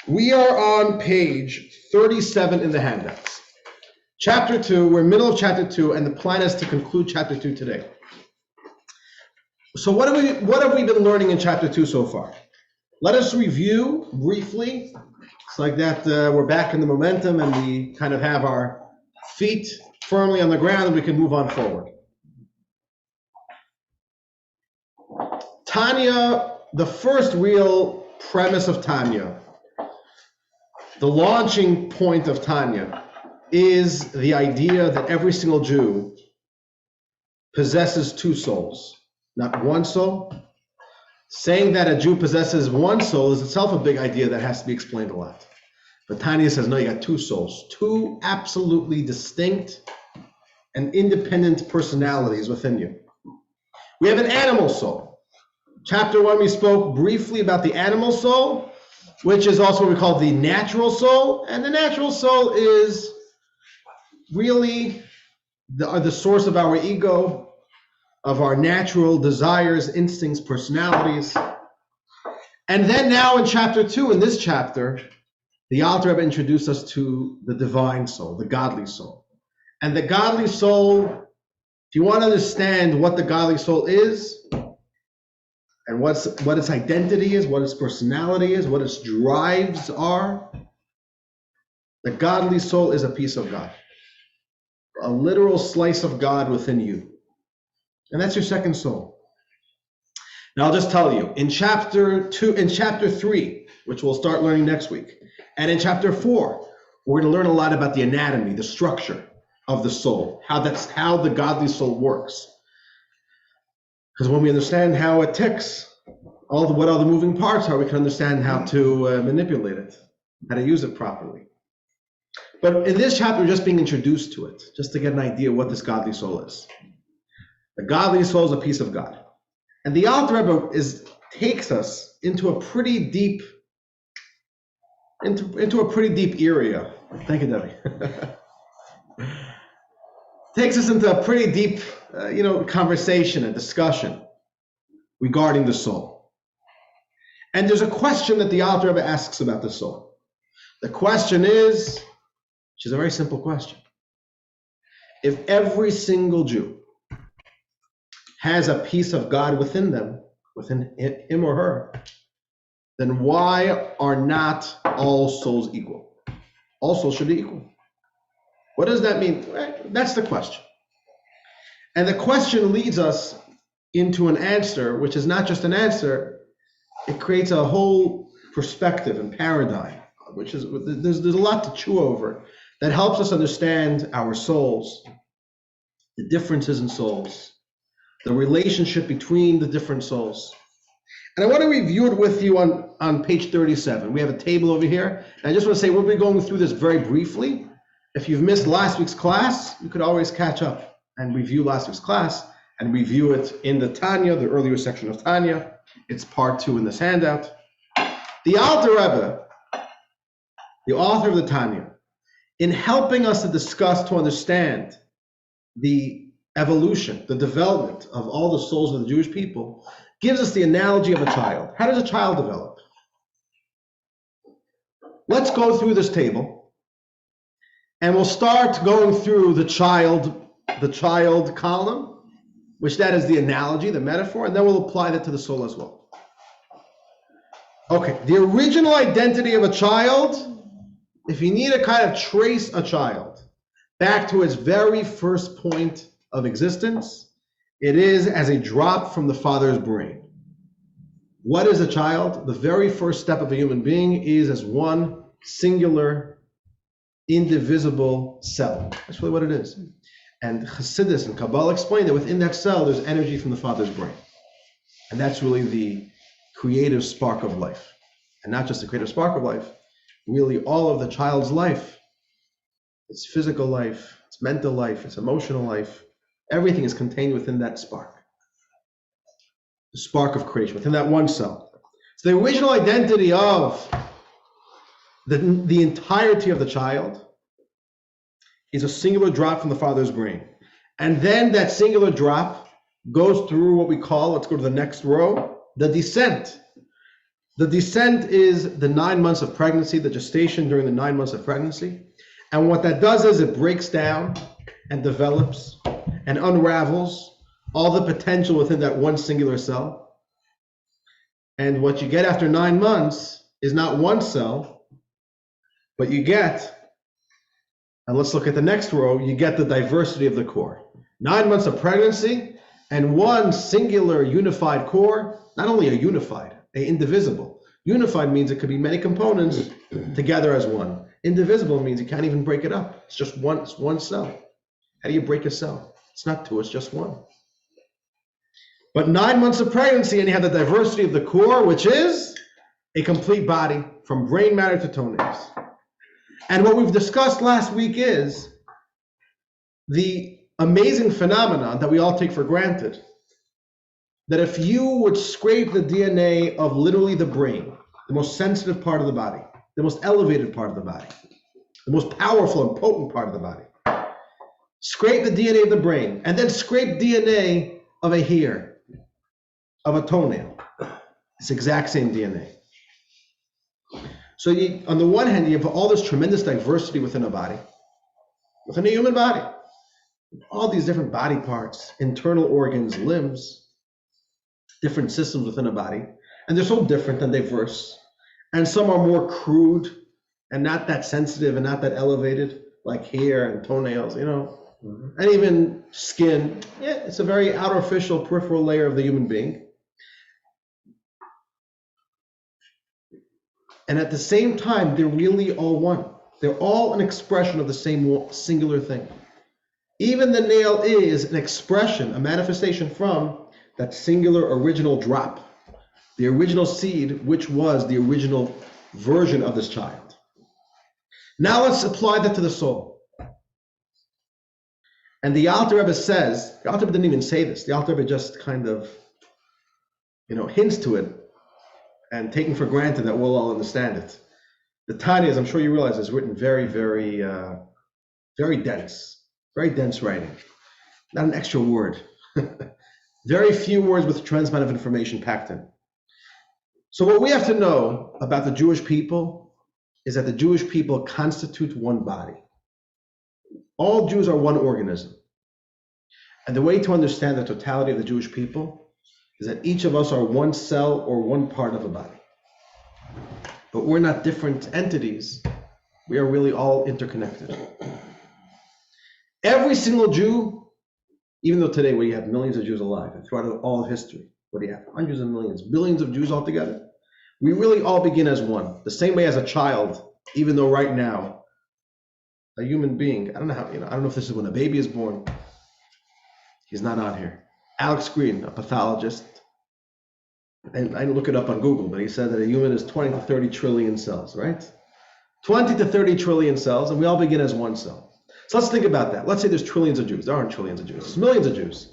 We are on page 37 in the handouts. Chapter 2, we're middle of chapter 2, and the plan is to conclude chapter 2 today. So what have we been learning in chapter 2 so far? Let us review briefly. It's like that we're back in the momentum and we kind of have our feet firmly on the ground and we can move on forward. Tanya, the first real premise of Tanya, the launching point of Tanya, is the idea that every single Jew possesses two souls, not one soul. Saying that a Jew possesses one soul is itself a big idea that has to be explained a lot. But Tanya says, no, you got two souls, two absolutely distinct and independent personalities within you. We have an animal soul. Chapter 1, we spoke briefly about the animal soul, which is also what we call the natural soul. And the natural soul is really the source of our ego, of our natural desires, instincts, personalities. And then now in chapter 2, in this chapter, the Alter Rebbe introduced us to the divine soul, the godly soul. And the godly soul, if you want to understand what the godly soul is, and what its identity is, what its personality is, what its drives are, the godly soul is a piece of God, a literal slice of God within you. And that's your second soul. Now I'll just tell you, in chapter 3, which we'll start learning next week, and in chapter 4, we're going to learn a lot about the anatomy, the structure of the soul, how the godly soul works. Because when we understand how it ticks, what all the moving parts are, we can understand how to manipulate it, how to use it properly. But in this chapter, we're just being introduced to it, just to get an idea of what this godly soul is. The godly soul is a piece of God. And the Alter Rebbe takes us into a pretty deep, into a pretty deep area. Thank you, Debbie. Takes us into a pretty deep, conversation and discussion regarding the soul. And there's a question that the Alter Rebbe asks about the soul. The question is, which is a very simple question. If every single Jew has a piece of God within them, within him or her, then why are not all souls equal? All souls should be equal. What does that mean? That's the question. And the question leads us into an answer, which is not just an answer, it creates a whole perspective and paradigm, which is, there's a lot to chew over that helps us understand our souls, the differences in souls, the relationship between the different souls. And I want to review it with you on page 37. We have a table over here. And I just want to say we'll be going through this very briefly. If you've missed last week's class, you could always catch up and review last week's class and review it in the Tanya, the earlier section of Tanya. It's part 2 in this handout. The Alter Rebbe, the author of the Tanya, in helping us to discuss, to understand the evolution, the development of all the souls of the Jewish people, gives us the analogy of a child. How does a child develop? Let's go through this table, and we'll start going through the child column, which that is the analogy, the metaphor, and then we'll apply that to the soul as well. Okay, the original identity of a child, if you need to kind of trace a child back to its very first point of existence, it is as a drop from the father's brain. What is a child? The very first step of a human being is as one singular, indivisible cell. That's really what it is. And Chassidus and Kabbalah explain that within that cell, there's energy from the father's brain. And that's really the creative spark of life. And not just the creative spark of life, really all of the child's life, its physical life, its mental life, its emotional life, everything is contained within that spark. The spark of creation, within that one cell. So the original identity of the entirety of the child is a singular drop from the father's brain. And then that singular drop goes through what we call, let's go to the next row, the descent The descent is the 9 months of pregnancy, the gestation during the 9 months of pregnancy. And what that does is it breaks down and develops and unravels all the potential within that one singular cell. And what you get after 9 months is not one cell, but you get, and let's look at the next row, you get the diversity of the core. 9 months of pregnancy and one singular unified core, not only a unified, a indivisible. Unified means it could be many components together as one. Indivisible means you can't even break it up. It's just one, it's one cell. How do you break a cell? It's not two, it's just one. But 9 months of pregnancy and you have the diversity of the core, which is a complete body from brain matter to toenails. And what we've discussed last week is the amazing phenomenon that we all take for granted, that if you would scrape the DNA of literally the brain, the most sensitive part of the body, the most elevated part of the body, the most powerful and potent part of the body, scrape the DNA of the brain, and then scrape DNA of a hair, of a toenail. It's the exact same DNA. So on the one hand, you have all this tremendous diversity within a body, within a human body, all these different body parts, internal organs, limbs, different systems within a body, and they're so different and diverse. And some are more crude and not that sensitive and not that elevated, like hair and toenails, you know, and even skin. Yeah, it's a very artificial peripheral layer of the human being. And at the same time, they're really all one. They're all an expression of the same singular thing. Even the nail is an expression, a manifestation from that singular original drop, the original seed, which was the original version of this child. Now let's apply that to the soul. And the Alter Rebbe says, the Alter Rebbe didn't even say this, the Alter Rebbe just kind of, hints to it, and taking for granted that we'll all understand it. The Tanya, as I'm sure you realize, is written very, very, very dense writing. Not an extra word. Very few words with a tremendous amount of information packed in. So what we have to know about the Jewish people is that the Jewish people constitute one body. All Jews are one organism. And the way to understand the totality of the Jewish people is that each of us are one cell or one part of a body. But we're not different entities. We are really all interconnected. Every single Jew, even though today we have millions of Jews alive, and throughout all of history, what do you have? Hundreds of millions, billions of Jews altogether. We really all begin as one. The same way as a child, even though right now, a human being, I don't know how, I don't know if this is when a baby is born. He's not on here. Alex Green, a pathologist, and I look it up on Google, but he said that a human is 20 to 30 trillion cells, right? 20 to 30 trillion cells, and we all begin as one cell. So let's think about that. Let's say there's trillions of Jews. There aren't trillions of Jews. There's millions of Jews.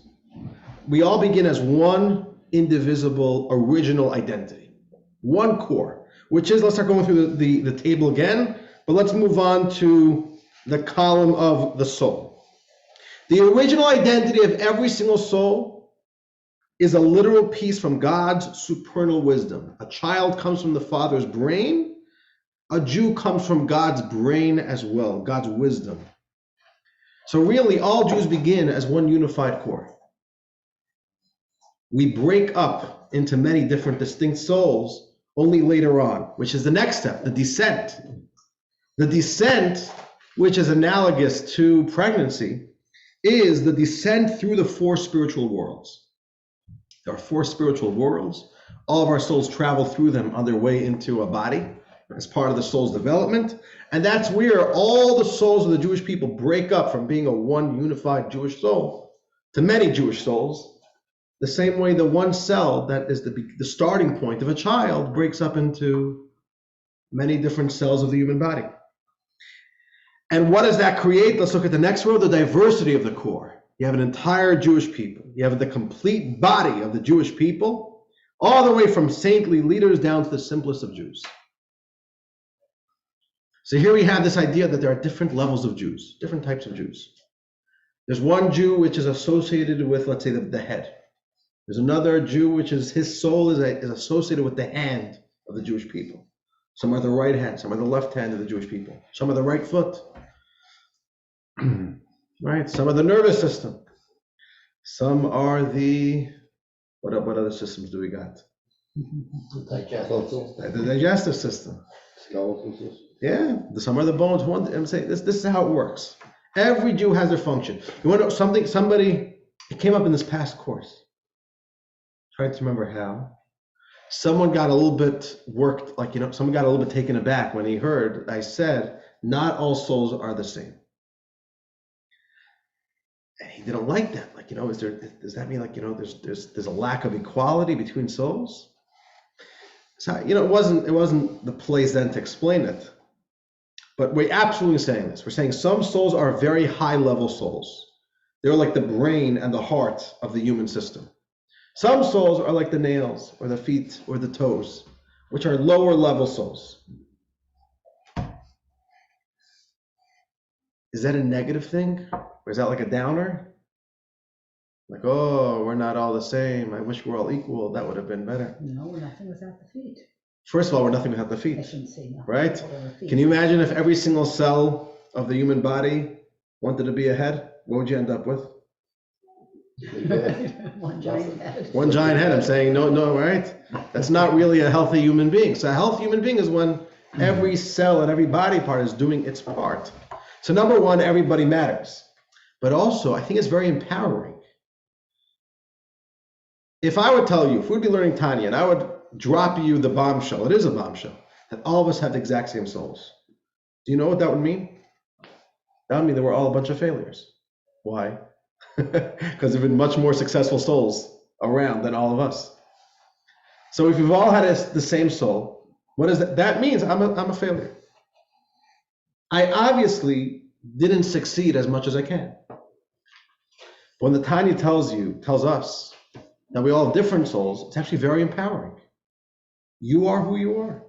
We all begin as one indivisible original identity, one core, which is, let's start going through the table again, but let's move on to the column of the soul. The original identity of every single soul is a literal piece from God's supernal wisdom. A child comes from the father's brain. A Jew comes from God's brain as well, God's wisdom. So really, all Jews begin as one unified core. We break up into many different distinct souls only later on, which is the next step, the descent. The descent, which is analogous to pregnancy, is the descent through the four spiritual worlds. There are four spiritual worlds. All of our souls travel through them on their way into a body as part of the soul's development. And that's where all the souls of the Jewish people break up from being a one unified Jewish soul to many Jewish souls. The same way the one cell that is the starting point of a child breaks up into many different cells of the human body. And what does that create? Let's look at the next row, the diversity of the core. You have an entire Jewish people. You have the complete body of the Jewish people, all the way from saintly leaders down to the simplest of Jews. So here we have this idea that there are different levels of Jews, different types of Jews. There's one Jew which is associated with, let's say, the head. There's another Jew which is his soul is associated with the hand of the Jewish people. Some are the right hand, some are the left hand of the Jewish people. Some are the right foot, right? Some are the nervous system. Some are the, what other systems do we got? The digestive system. Skeletal system. Yeah, some are the bones. I'm saying this is how it works. Every Jew has their function. You want to know something? Somebody, it came up in this past course. Trying to remember how. Someone got a little bit worked, someone got a little bit taken aback when he heard I said, not all souls are the same. And he didn't like that. Does that mean there's a lack of equality between souls? So, it wasn't the place then to explain it. But we're absolutely saying this. We're saying some souls are very high level souls. They're like the brain and the heart of the human system. Some souls are like the nails or the feet or the toes, which are lower level souls. Is that a negative thing? Or is that like a downer? Like, oh, we're not all the same. I wish we're all equal. That would have been better. No, we're nothing without the feet. First of all, we're nothing without the I feet, shouldn't say nothing. right? without the feet. Can you imagine if every single cell of the human body wanted to be a head? What would you end up with? One giant head. One giant head. I'm saying no, right? That's not really a healthy human being. So a healthy human being is when every cell and every body part is doing its part. So number one, everybody matters. But also, I think it's very empowering. If I would tell you, if we'd be learning Tanya, and I would drop you the bombshell, it is a bombshell, that all of us have the exact same souls. Do you know what that would mean? That would mean that we're all a bunch of failures. Why? Because there have been much more successful souls around than all of us. So if we've all had the same soul, what does that? That means I'm a failure. I obviously didn't succeed as much as I can. When the Tanya tells us that we all have different souls, it's actually very empowering. You are who you are.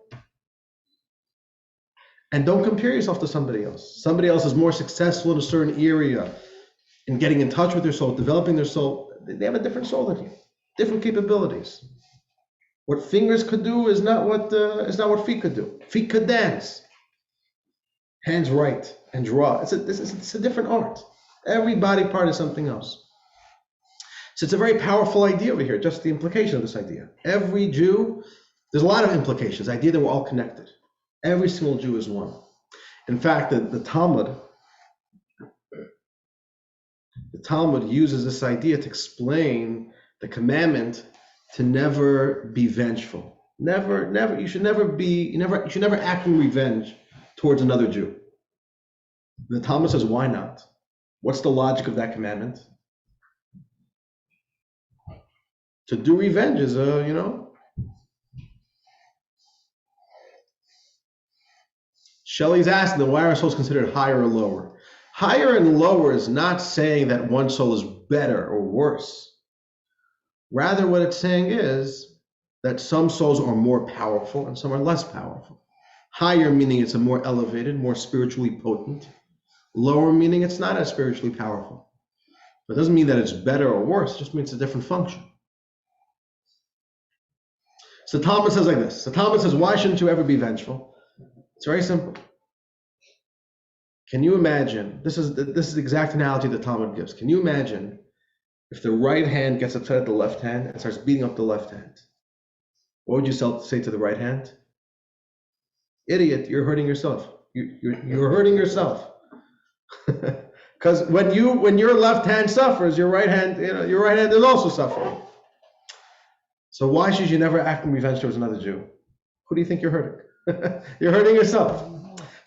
And don't compare yourself to somebody else. Somebody else is more successful in a certain area, in getting in touch with their soul, developing their soul. They have a different soul than you, different capabilities. What fingers could do is not what feet could do. Feet could dance. Hands write and draw. It's a different art. Every body part is something else. So it's a very powerful idea over here, just the implication of this idea. Every Jew, there's a lot of implications, the idea that we're all connected. Every single Jew is one. In fact, the Talmud uses this idea to explain the commandment to never be vengeful. You should never act in revenge towards another Jew. The Talmud says, why not? What's the logic of that commandment? To do revenge is, Shelley's asking them, why are souls considered higher or lower? Higher and lower is not saying that one soul is better or worse. Rather, what it's saying is that some souls are more powerful and some are less powerful. Higher meaning it's a more elevated, more spiritually potent. Lower meaning it's not as spiritually powerful. But it doesn't mean that it's better or worse, it just means it's a different function. So Talmud says like this. The Talmud says, why shouldn't you ever be vengeful? It's very simple. Can you imagine, this is the exact analogy the Talmud gives. Can you imagine if the right hand gets upset at the left hand and starts beating up the left hand? What would you say to the right hand? Idiot, you're hurting yourself. You're hurting yourself. Because when your left hand suffers, your right hand is also suffering. So why should you never act in revenge towards another Jew? Who do you think you're hurting? You're hurting yourself.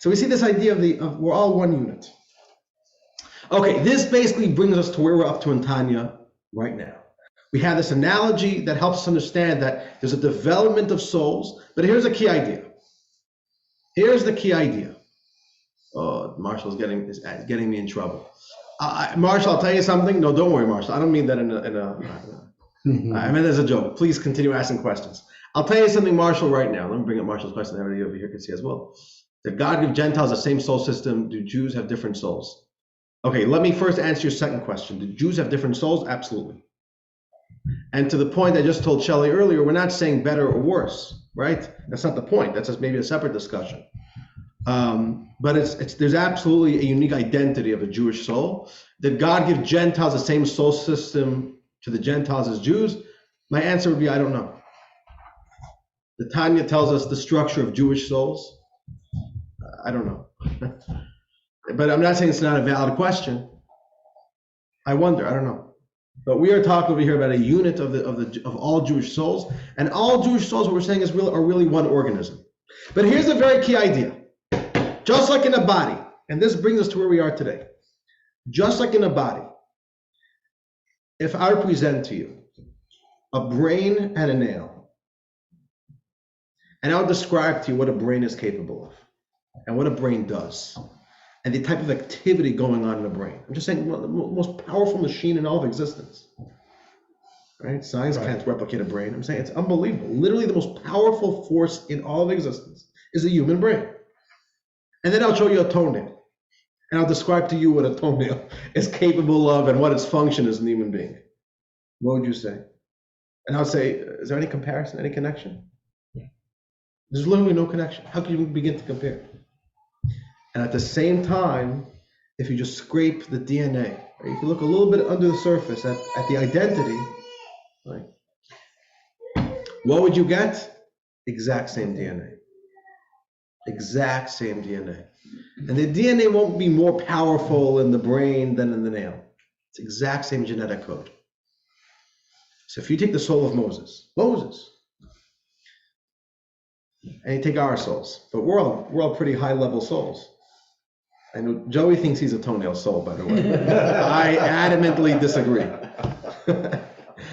So we see this idea of we're all one unit. Okay, this basically brings us to where we're up to in Tanya right now. We have this analogy that helps us understand that there's a development of souls, but here's a key idea. Here's the key idea. Oh, Marshall's getting me in trouble. Marshall, I'll tell you something. No, don't worry, Marshall. I don't mean that in a I meant as a joke. Please continue asking questions. I'll tell you something, Marshall, right now. Let me bring up Marshall's question. Everybody over here can see as well. Did God give Gentiles the same soul system? Do Jews have different souls? Okay, let me first answer your second question. Do Jews have different souls? Absolutely. And to the point I just told Shelley earlier, we're not saying better or worse. right? That's not the point. That's just maybe a separate discussion. But there's absolutely a unique identity of a Jewish soul. Did God give Gentiles the same soul system to the Gentiles as Jews? My answer would be, I don't know. The Tanya tells us the structure of Jewish souls. I don't know. But I'm not saying it's not a valid question. I wonder, I don't know. But we are talking over here about a unit of all Jewish souls, and all Jewish souls, what we're saying, are really one organism. But here's a very key idea. Just like in a body, and this brings us to where we are today. Just like in a body, if I present to you a brain and a nail, and I'll describe to you what a brain is capable of, and what a brain does, and the type of activity going on in the brain. I'm just saying, the most powerful machine in all of existence. Right? Science can't replicate a brain. I'm saying it's unbelievable. Literally the most powerful force in all of existence is the human brain. And then I'll show you a toenail. And I'll describe to you what a toenail is capable of and what its function is in the human being. What would you say? And I'll say, is there any comparison, any connection? There's literally no connection. How can you begin to compare? And at the same time, if you just scrape the DNA, right, if you look a little bit under the surface at the identity, right, what would you get? Exact same DNA. Exact same DNA. And the DNA won't be more powerful in the brain than in the nail. It's exact same genetic code. So if you take the soul of Moses, and you take our souls, but we're all pretty high level souls. I know Joey thinks he's a toenail soul, by the way. I adamantly disagree.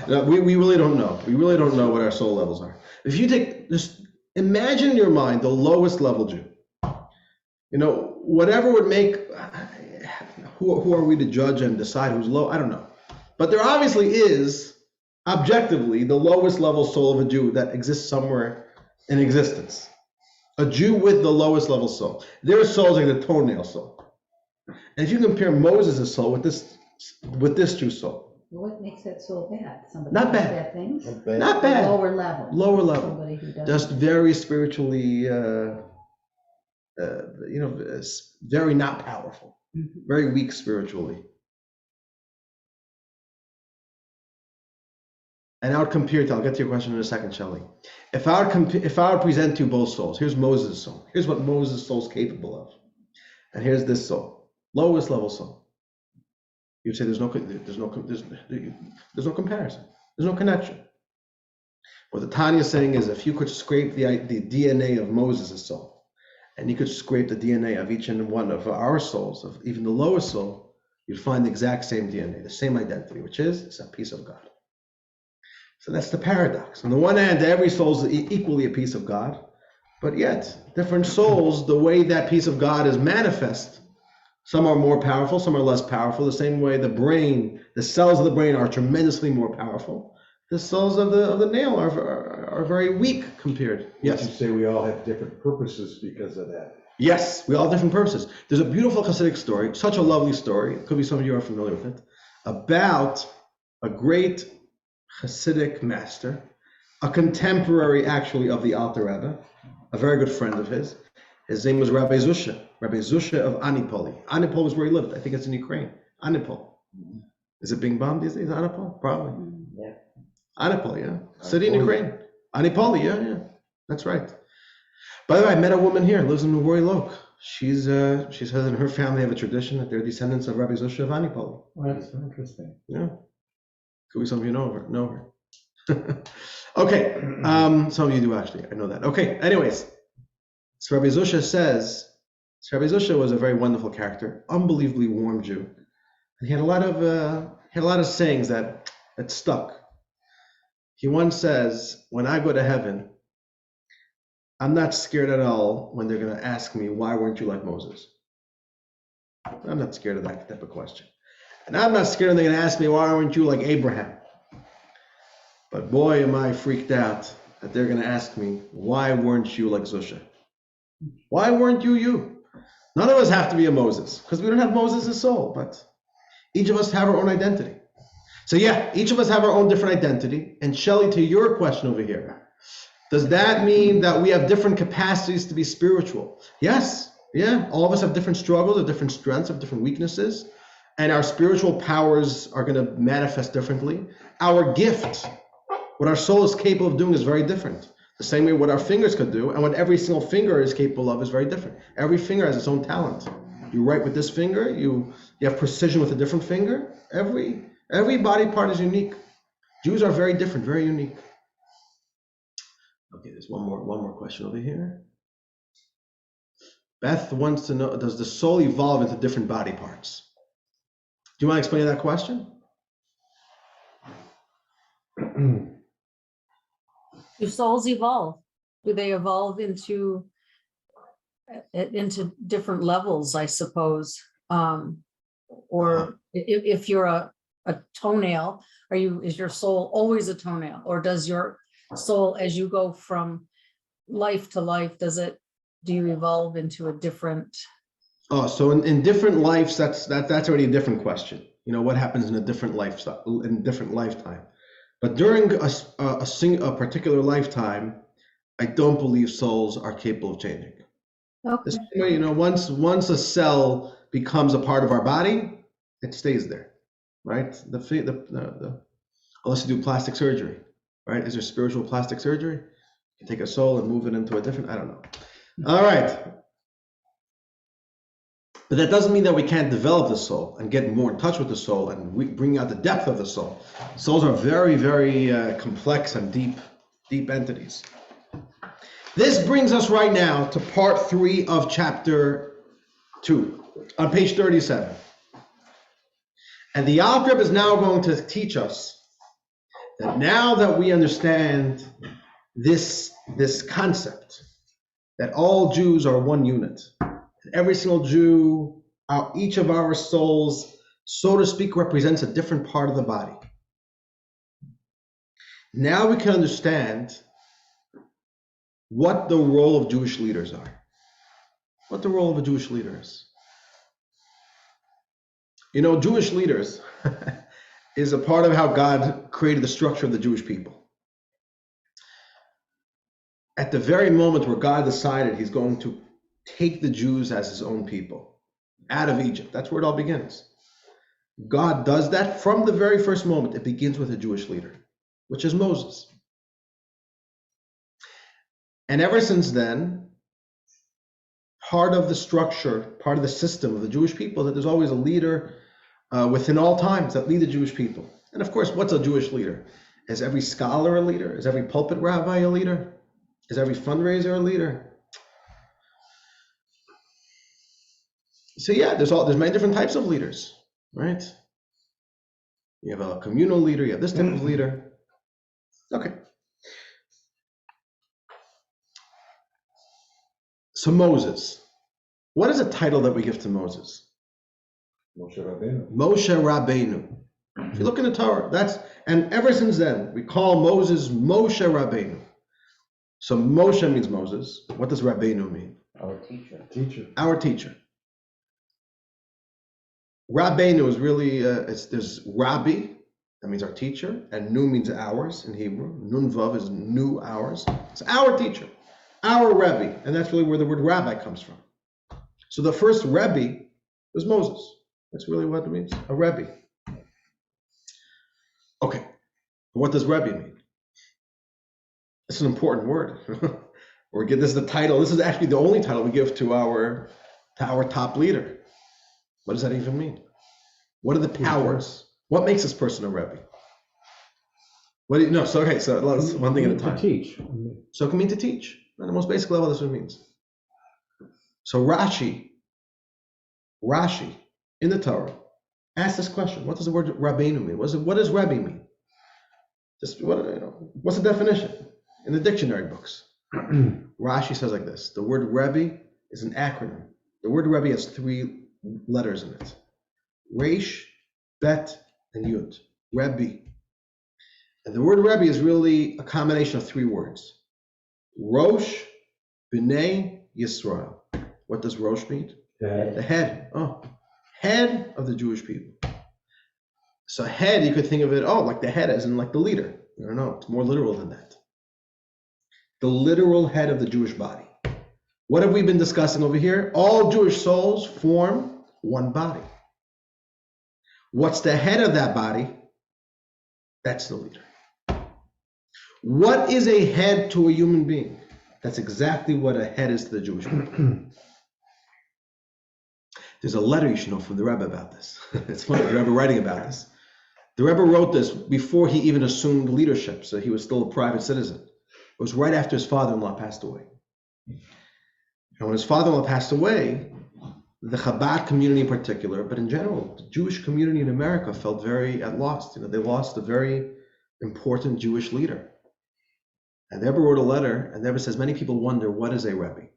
No, we really don't know. We really don't know what our soul levels are. If you just imagine in your mind the lowest level Jew. Whatever would make, who are we to judge and decide who's low? I don't know. But there obviously is, objectively, the lowest level soul of a Jew that exists somewhere in existence. A Jew with the lowest level soul. Their soul is like the toenail soul. And if you compare Moses' soul with this Jew soul. What makes that so bad? Somebody Not does bad. bad things? Not bad. Lower level. Lower level. Somebody who does Just very spiritually, very not powerful. Mm-hmm. Very weak spiritually. And I would compare I'll get to your question in a second, Shelley. If I would present to you both souls, here's Moses' soul. Here's what Moses' soul is capable of. And here's this soul, lowest level soul. You'd say there's no comparison. There's no connection. What the Tanya is saying is, if you could scrape the DNA of Moses' soul, and you could scrape the DNA of each and one of our souls, of even the lowest soul, you'd find the exact same DNA, the same identity, which is it's a piece of God. So that's the paradox. On the one hand, every soul is equally a piece of God, but yet different souls, the way that piece of God is manifest, some are more powerful, some are less powerful. The same way the brain, the cells of the brain are tremendously more powerful. The cells of the nail are very weak compared. Yes. You say we all have different purposes because of that. Yes, we all have different purposes. There's a beautiful Hasidic story, such a lovely story. It could be some of you are familiar with it, about a great Hasidic master, a contemporary actually of the Alter Rebbe, a very good friend of his. His name was Rabbi Zusha of Anipoli. Anipol was where he lived. I think it's in Ukraine. Anipol. Is it being bombed these days, Anipol? Probably. Yeah. Anipol, yeah. City in Ukraine. Anipoli, yeah. That's right. By the way, I met a woman here, lives in Roy Loke. She says in her family have a tradition that they're descendants of Rabbi Zusha of Anipoli. Well, that's interesting. Yeah. Could be some of you know her. Okay. Some of you do actually. I know that. Okay. Anyways, so Rabbi Zusha was a very wonderful character, unbelievably warm Jew. And he had a lot of sayings that stuck. He once says, "When I go to heaven, I'm not scared at all when they're going to ask me, why weren't you like Moses?" I'm not scared of that type of question. And I'm not scared when they're going to ask me, why weren't you like Abraham? But boy, am I freaked out that they're going to ask me, why weren't you like Zusha? Why weren't you? None of us have to be a Moses, because we don't have Moses' soul, but each of us have our own identity. So yeah, each of us have our own different identity. And Shelley, to your question over here, Does that mean that we have different capacities to be spiritual? Yes. Yeah. All of us have different struggles, have different strengths, have different weaknesses, and our spiritual powers are going to manifest differently. Our gift, what our soul is capable of doing, is very different. The same way what our fingers could do and what every single finger is capable of is very different. Every finger has its own talent. You write with this finger, you have precision with a different finger. Every body part is unique. Jews are very different, very unique. Okay, there's one more question over here. Beth wants to know, does the soul evolve into different body parts? Do you want to explain that question? Do souls evolve? Do they evolve into different levels, I suppose? Or if you're a toenail, is your soul always a toenail? Or does your soul, as you go from life to life, do you evolve into a different? Oh, so in different lives, that's already a different question. What happens in a different lifestyle, in a different lifetime. But during a particular lifetime, I don't believe souls are capable of changing. Okay. The same way, once a cell becomes a part of our body, it stays there, right? Unless you do plastic surgery, right? Is there spiritual plastic surgery? You take a soul and move it into a different, I don't know. All right. But that doesn't mean that we can't develop the soul and get more in touch with the soul and bring out the depth of the soul. Souls are very, very complex and deep entities. This brings us right now to part 3 of chapter 2 on page 37. And the Alter Rebbe is now going to teach us that now that we understand this concept, that all Jews are one unit, every single Jew, each of our souls, so to speak, represents a different part of the body. Now we can understand what the role of Jewish leaders are. What the role of a Jewish leader is. Jewish leaders is a part of how God created the structure of the Jewish people. At the very moment where God decided he's going to take the Jews as his own people out of Egypt, that's where it all begins. God does that from the very first moment. It begins with a Jewish leader, which is Moses. And ever since then, part of the structure, part of the system of the Jewish people, that there's always a leader within all times that lead the Jewish people. And of course, what's a Jewish leader? Is every scholar a leader? Is every pulpit rabbi a leader? Is every fundraiser a leader? So yeah, there's many different types of leaders, right? You have a communal leader, you have this type of leader. Okay. So Moses, what is a title that we give to Moses? Moshe Rabbeinu. Moshe Rabbeinu. If you look in the Torah, and ever since then, we call Moses Moshe Rabbeinu. So Moshe means Moses. What does Rabbeinu mean? Our teacher. Teacher. Our teacher. Rabbeinu is really, there's Rabbi, that means our teacher, and Nu means ours in Hebrew. Nun Vav is Nu, ours. It's our teacher, our Rebbe, and that's really where the word rabbi comes from. So the first Rebbe was Moses. That's really what it means, a Rebbe. Okay, what does Rebbe mean? It's an important word. This is the title. This is actually the only title we give to our top leader. What does that even mean? What are the powers? What makes this person a Rebbe? So let's one thing at a time. To teach. So it can mean to teach. On the most basic level, that's what it means. So Rashi, in the Torah, asked this question: what does the word Rabbeinu mean? What does Rebbe mean? What's the definition in the dictionary books? Rashi says like this: the word Rebbe is an acronym. The word Rebbe has 3 letters in it: Resh, Bet, and Yud. Rebbe. And the word Rebbe is really a combination of 3 words: Rosh, B'nai, Yisrael. What does Rosh mean? Head. The head. Head of the Jewish people. So head, you could think of it, like the head as in like the leader. No, it's more literal than that. the literal head of the Jewish body. What have we been discussing over here? All Jewish souls form one body. What's the head of that body? That's the leader. What is a head to a human being? That's exactly what a head is to the Jewish people. There's a letter you should know from the Rebbe about this. It's funny, the Rebbe writing about this. The Rebbe wrote this before he even assumed leadership, so he was still a private citizen. It was right after his father-in-law passed away. And when his father-in-law passed away, the Chabad community in particular, but in general, the Jewish community in America felt very at loss. They lost a very important Jewish leader. And the Rebbe wrote a letter, and the Rebbe says, many people wonder, what is a Rebbe?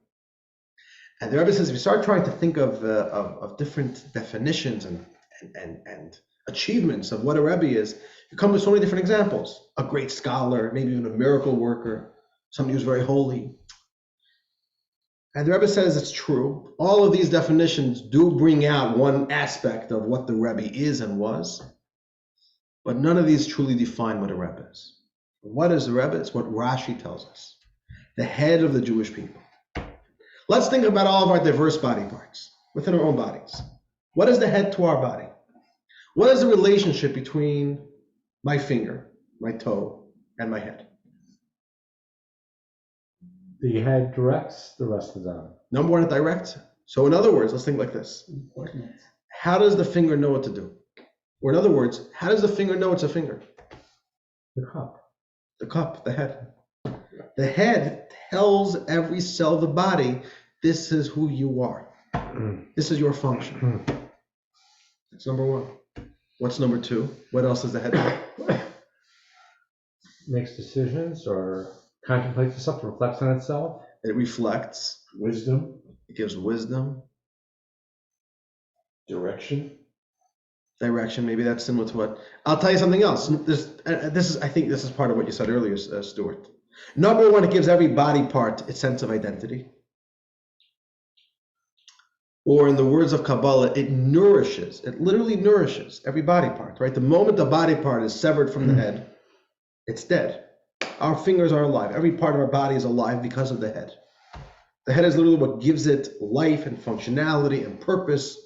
And the Rebbe says, if you start trying to think of different definitions and achievements of what a Rebbe is, you come to so many different examples. A great scholar, maybe even a miracle worker, somebody who's very holy. And the Rebbe says it's true. All of these definitions do bring out one aspect of what the Rebbe is and was, but none of these truly define what a Rebbe is. What is the Rebbe? It's what Rashi tells us, the head of the Jewish people. Let's think about all of our diverse body parts within our own bodies. What is the head to our body? What is the relationship between my finger, my toe, and my head? The head directs, the rest is on. Number one, it directs. So in other words, let's think like this. How does the finger know what to do? Or in other words, how does the finger know it's a finger? The cup. The cup, the head. The head tells every cell of the body, this is who you are. This is your function. That's number one. What's number two? What else does the head do? Makes decisions or contemplates itself, reflects on itself. It reflects. Wisdom. It gives wisdom. Direction. Direction, maybe that's similar to what. I'll tell you something else. I think this is part of what you said earlier, Stuart. Number one, it gives every body part its sense of identity. Or in the words of Kabbalah, it nourishes. It literally nourishes every body part, right? The moment the body part is severed from the head, it's dead. Our fingers are alive. Every part of our body is alive because of the head. The head is literally what gives it life and functionality and purpose.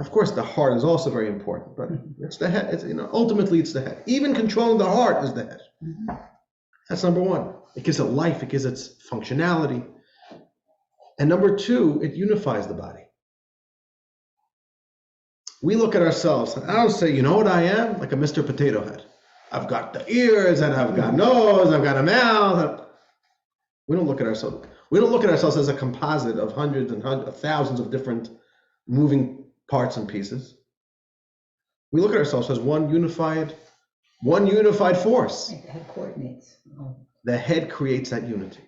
Of course, the heart is also very important, but it's the head. It's, ultimately, it's the head. Even controlling the heart is the head. That's number one. It gives it life. It gives it functionality. And number two, it unifies the body. We look at ourselves, and I don't say, you know what I am? Like a Mr. Potato Head. I've got the ears, and I've got nose, I've got a mouth. We don't look at ourselves. We don't look at ourselves as a composite of hundreds and thousands of different moving parts and pieces. We look at ourselves as one unified force. The head coordinates. The head creates that unity.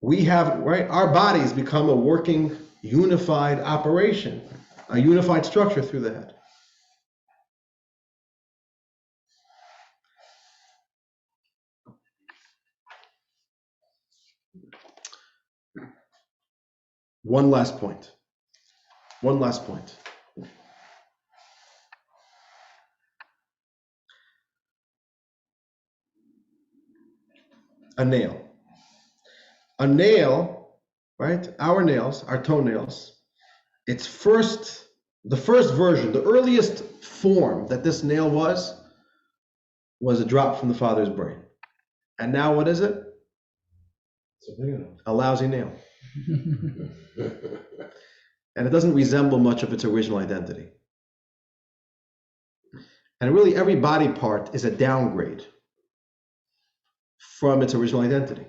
We have, right, our bodies become a working, unified operation, a unified structure through the head. One last point. A nail, right? Our nails, our toenails, the first version, the earliest form that this nail was a drop from the father's brain. And now what is it? A lousy nail. And it doesn't resemble much of its original identity. And really every body part is a downgrade from its original identity.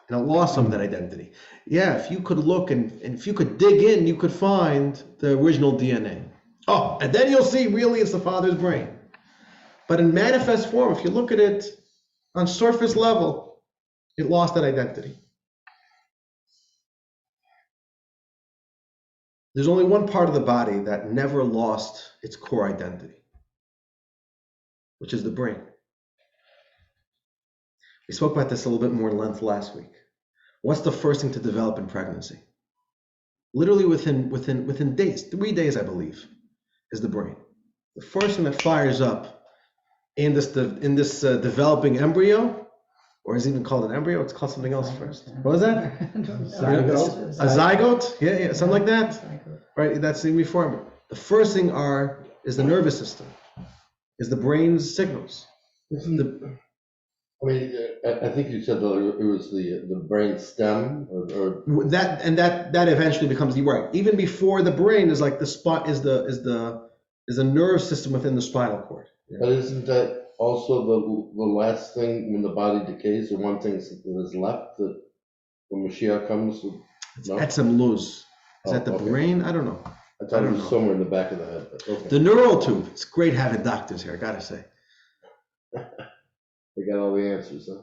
And it lost some of that identity. Yeah, if you could look and if you could dig in, you could find the original DNA. Oh, and then you'll see really it's the father's brain. But in manifest form, if you look at it on surface level, it lost that identity. There's only one part of the body that never lost its core identity, which is the brain. We spoke about this a little bit more in length last week. What's the first thing to develop in pregnancy? Literally within days, 3 days, I believe, is the brain. The first thing that fires up in this developing embryo, or is it even called an embryo? It's called something else first. What was that? Zygote. A zygote? Yeah, something like that. Zygote. Right, that's the reformer. The first thing is the nervous system, is the brain's signals. I think you said it was the brain stem or That eventually becomes the right. Even before the brain is like the spot is the nerve system within the spinal cord. But isn't that also the last thing when the body decays, the one thing that is left that when Mashiach comes? No? Etzem luz. Is that the okay. brain? I don't know. I thought it was somewhere in the back of the head. But okay. The neural tube. It's great having doctors here, I gotta say. They got all the answers, huh?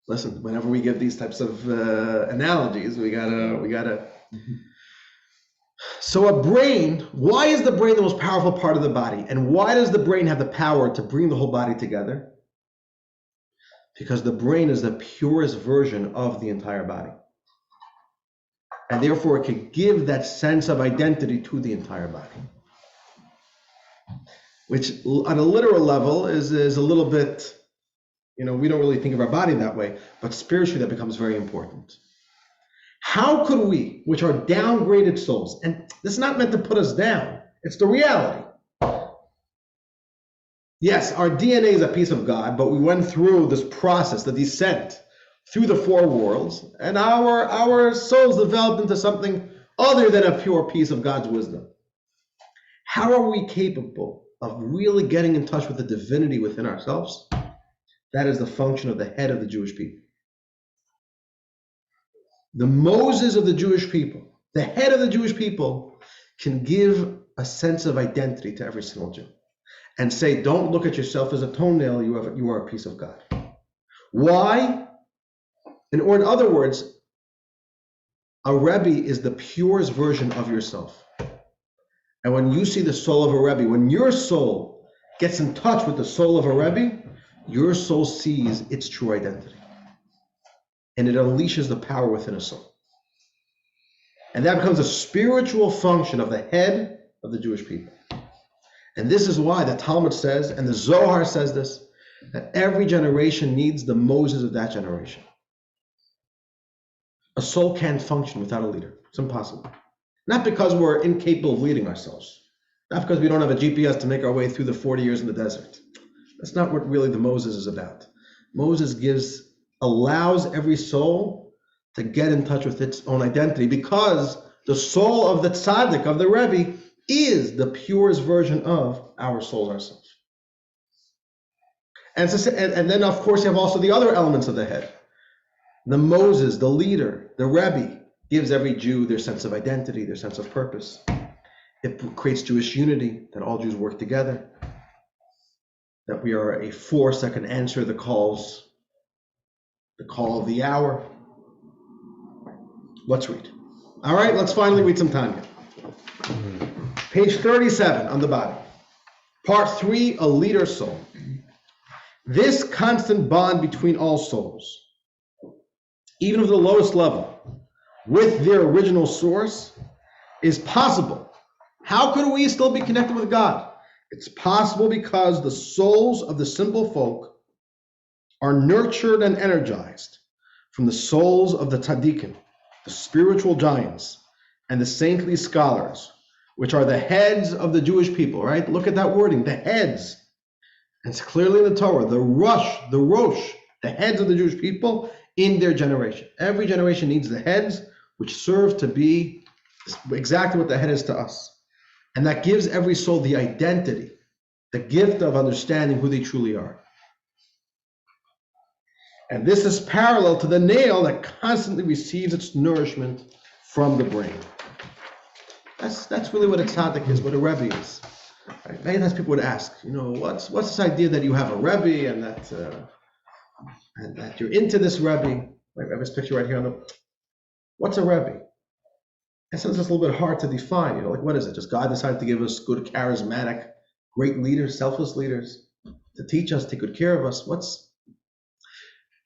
Listen, whenever we give these types of analogies, we gotta. So a brain, why is the brain the most powerful part of the body? And why does the brain have the power to bring the whole body together? Because the brain is the purest version of the entire body. And therefore it can give that sense of identity to the entire body. Which on a literal level is a little bit, we don't really think of our body that way, but spiritually that becomes very important. How could we, which are downgraded souls, and this is not meant to put us down, it's the reality. Yes, our DNA is a piece of God, but we went through this process, the descent through the four worlds, and our souls developed into something other than a pure piece of God's wisdom. How are we capable of really getting in touch with the divinity within ourselves? That is the function of the head of the Jewish people. The Moses of the Jewish people, the head of the Jewish people, can give a sense of identity to every single Jew and say, don't look at yourself as a toenail, you are a piece of God. Why? Or in other words, a Rebbe is the purest version of yourself. And when you see the soul of a Rebbe, when your soul gets in touch with the soul of a Rebbe, your soul sees its true identity. And it unleashes the power within a soul. And that becomes a spiritual function of the head of the Jewish people. And this is why the Talmud says, and the Zohar says this, that every generation needs the Moses of that generation. A soul can't function without a leader. It's impossible. Not because we're incapable of leading ourselves. Not because we don't have a GPS to make our way through the 40 years in the desert. That's not what really the Moses is about. Moses allows every soul to get in touch with its own identity, because the soul of the tzaddik, of the Rebbe, is the purest version of our souls ourselves. And then, of course, you have also the other elements of the head. The Moses, the leader, the Rebbe, gives every Jew their sense of identity, their sense of purpose. It creates Jewish unity, that all Jews work together, that we are a force that can answer the call of the hour. Let's read. All right, let's finally read some Tanya. Page 37 on the bottom. Part 3, a leader's soul. This constant bond between all souls, even of the lowest level, with their original source, is possible. How could we still be connected with God? It's possible because the souls of the simple folk are nurtured and energized from the souls of the tzaddikim, the spiritual giants, and the saintly scholars, which are the heads of the Jewish people, right? Look at that wording, the heads. And it's clearly in the Torah, the Rosh, the heads of the Jewish people in their generation. Every generation needs the heads, which serve to be exactly what the head is to us. And that gives every soul the identity, the gift of understanding who they truly are. And this is parallel to the nail that constantly receives its nourishment from the brain. That's really what a tzaddik is, what a Rebbe is. Right? Many times people would ask, what's this idea that you have a Rebbe and that you're into this Rebbe? Right, I have this picture right here what's a Rebbe? And sometimes it's a little bit hard to define. What is it? Just God decided to give us good, charismatic, great leaders, selfless leaders, to teach us, take good care of us.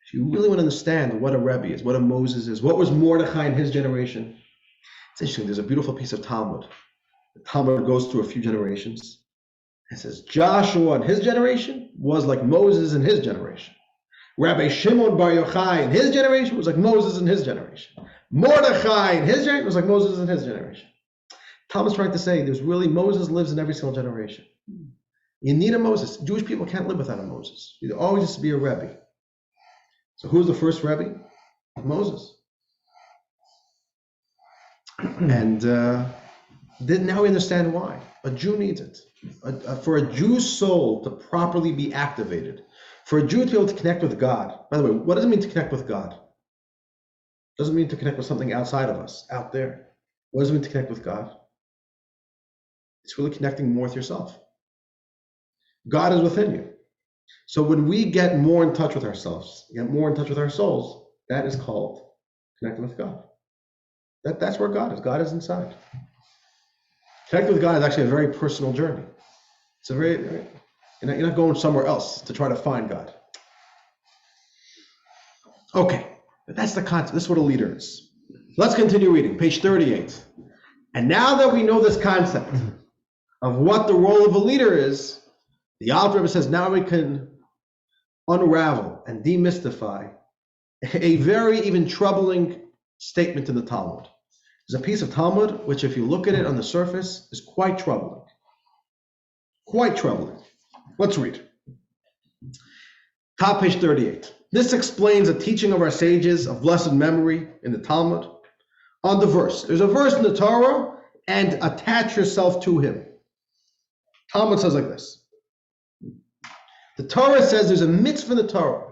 If you really want to understand what a Rebbe is, what a Moses is, what was Mordechai in his generation, it's interesting. There's a beautiful piece of Talmud. The Talmud goes through a few generations, It says Joshua in his generation was like Moses in his generation. Rabbi Shimon Bar Yochai in his generation was like Moses in his generation. Mordechai in his generation was like Moses in his generation. Thomas trying to say there's really Moses lives in every single generation. You need a Moses. Jewish people can't live without a Moses. There always has to be a Rebbe. So who's the first Rebbe? Moses. And now we understand why. A Jew needs it. For a Jew's soul to properly be activated, for a Jew to be able to connect with God. By the way, what does it mean to connect with God? It doesn't mean to connect with something outside of us, out there. What does it mean to connect with God? It's really connecting more with yourself. God is within you. So when we get more in touch with ourselves, get more in touch with our souls, that is called connecting with God. That's where God is. God is inside. Connecting with God is actually a very personal journey. It's a very you're not going somewhere else to try to find God. Okay, but that's the concept. This is what a leader is. Let's continue reading, page 38. And now that we know this concept of what the role of a leader is, the Alter Rebbe says now we can unravel and demystify a very even troubling statement in the Talmud. There's a piece of Talmud which, if you look at it on the surface, is quite troubling. Quite troubling. Let's read. Top page 38. This explains a teaching of our sages of blessed memory in the Talmud on the verse. There's a verse in the Torah, and attach yourself to him. Talmud says like this. The Torah says there's a mitzvah in the Torah.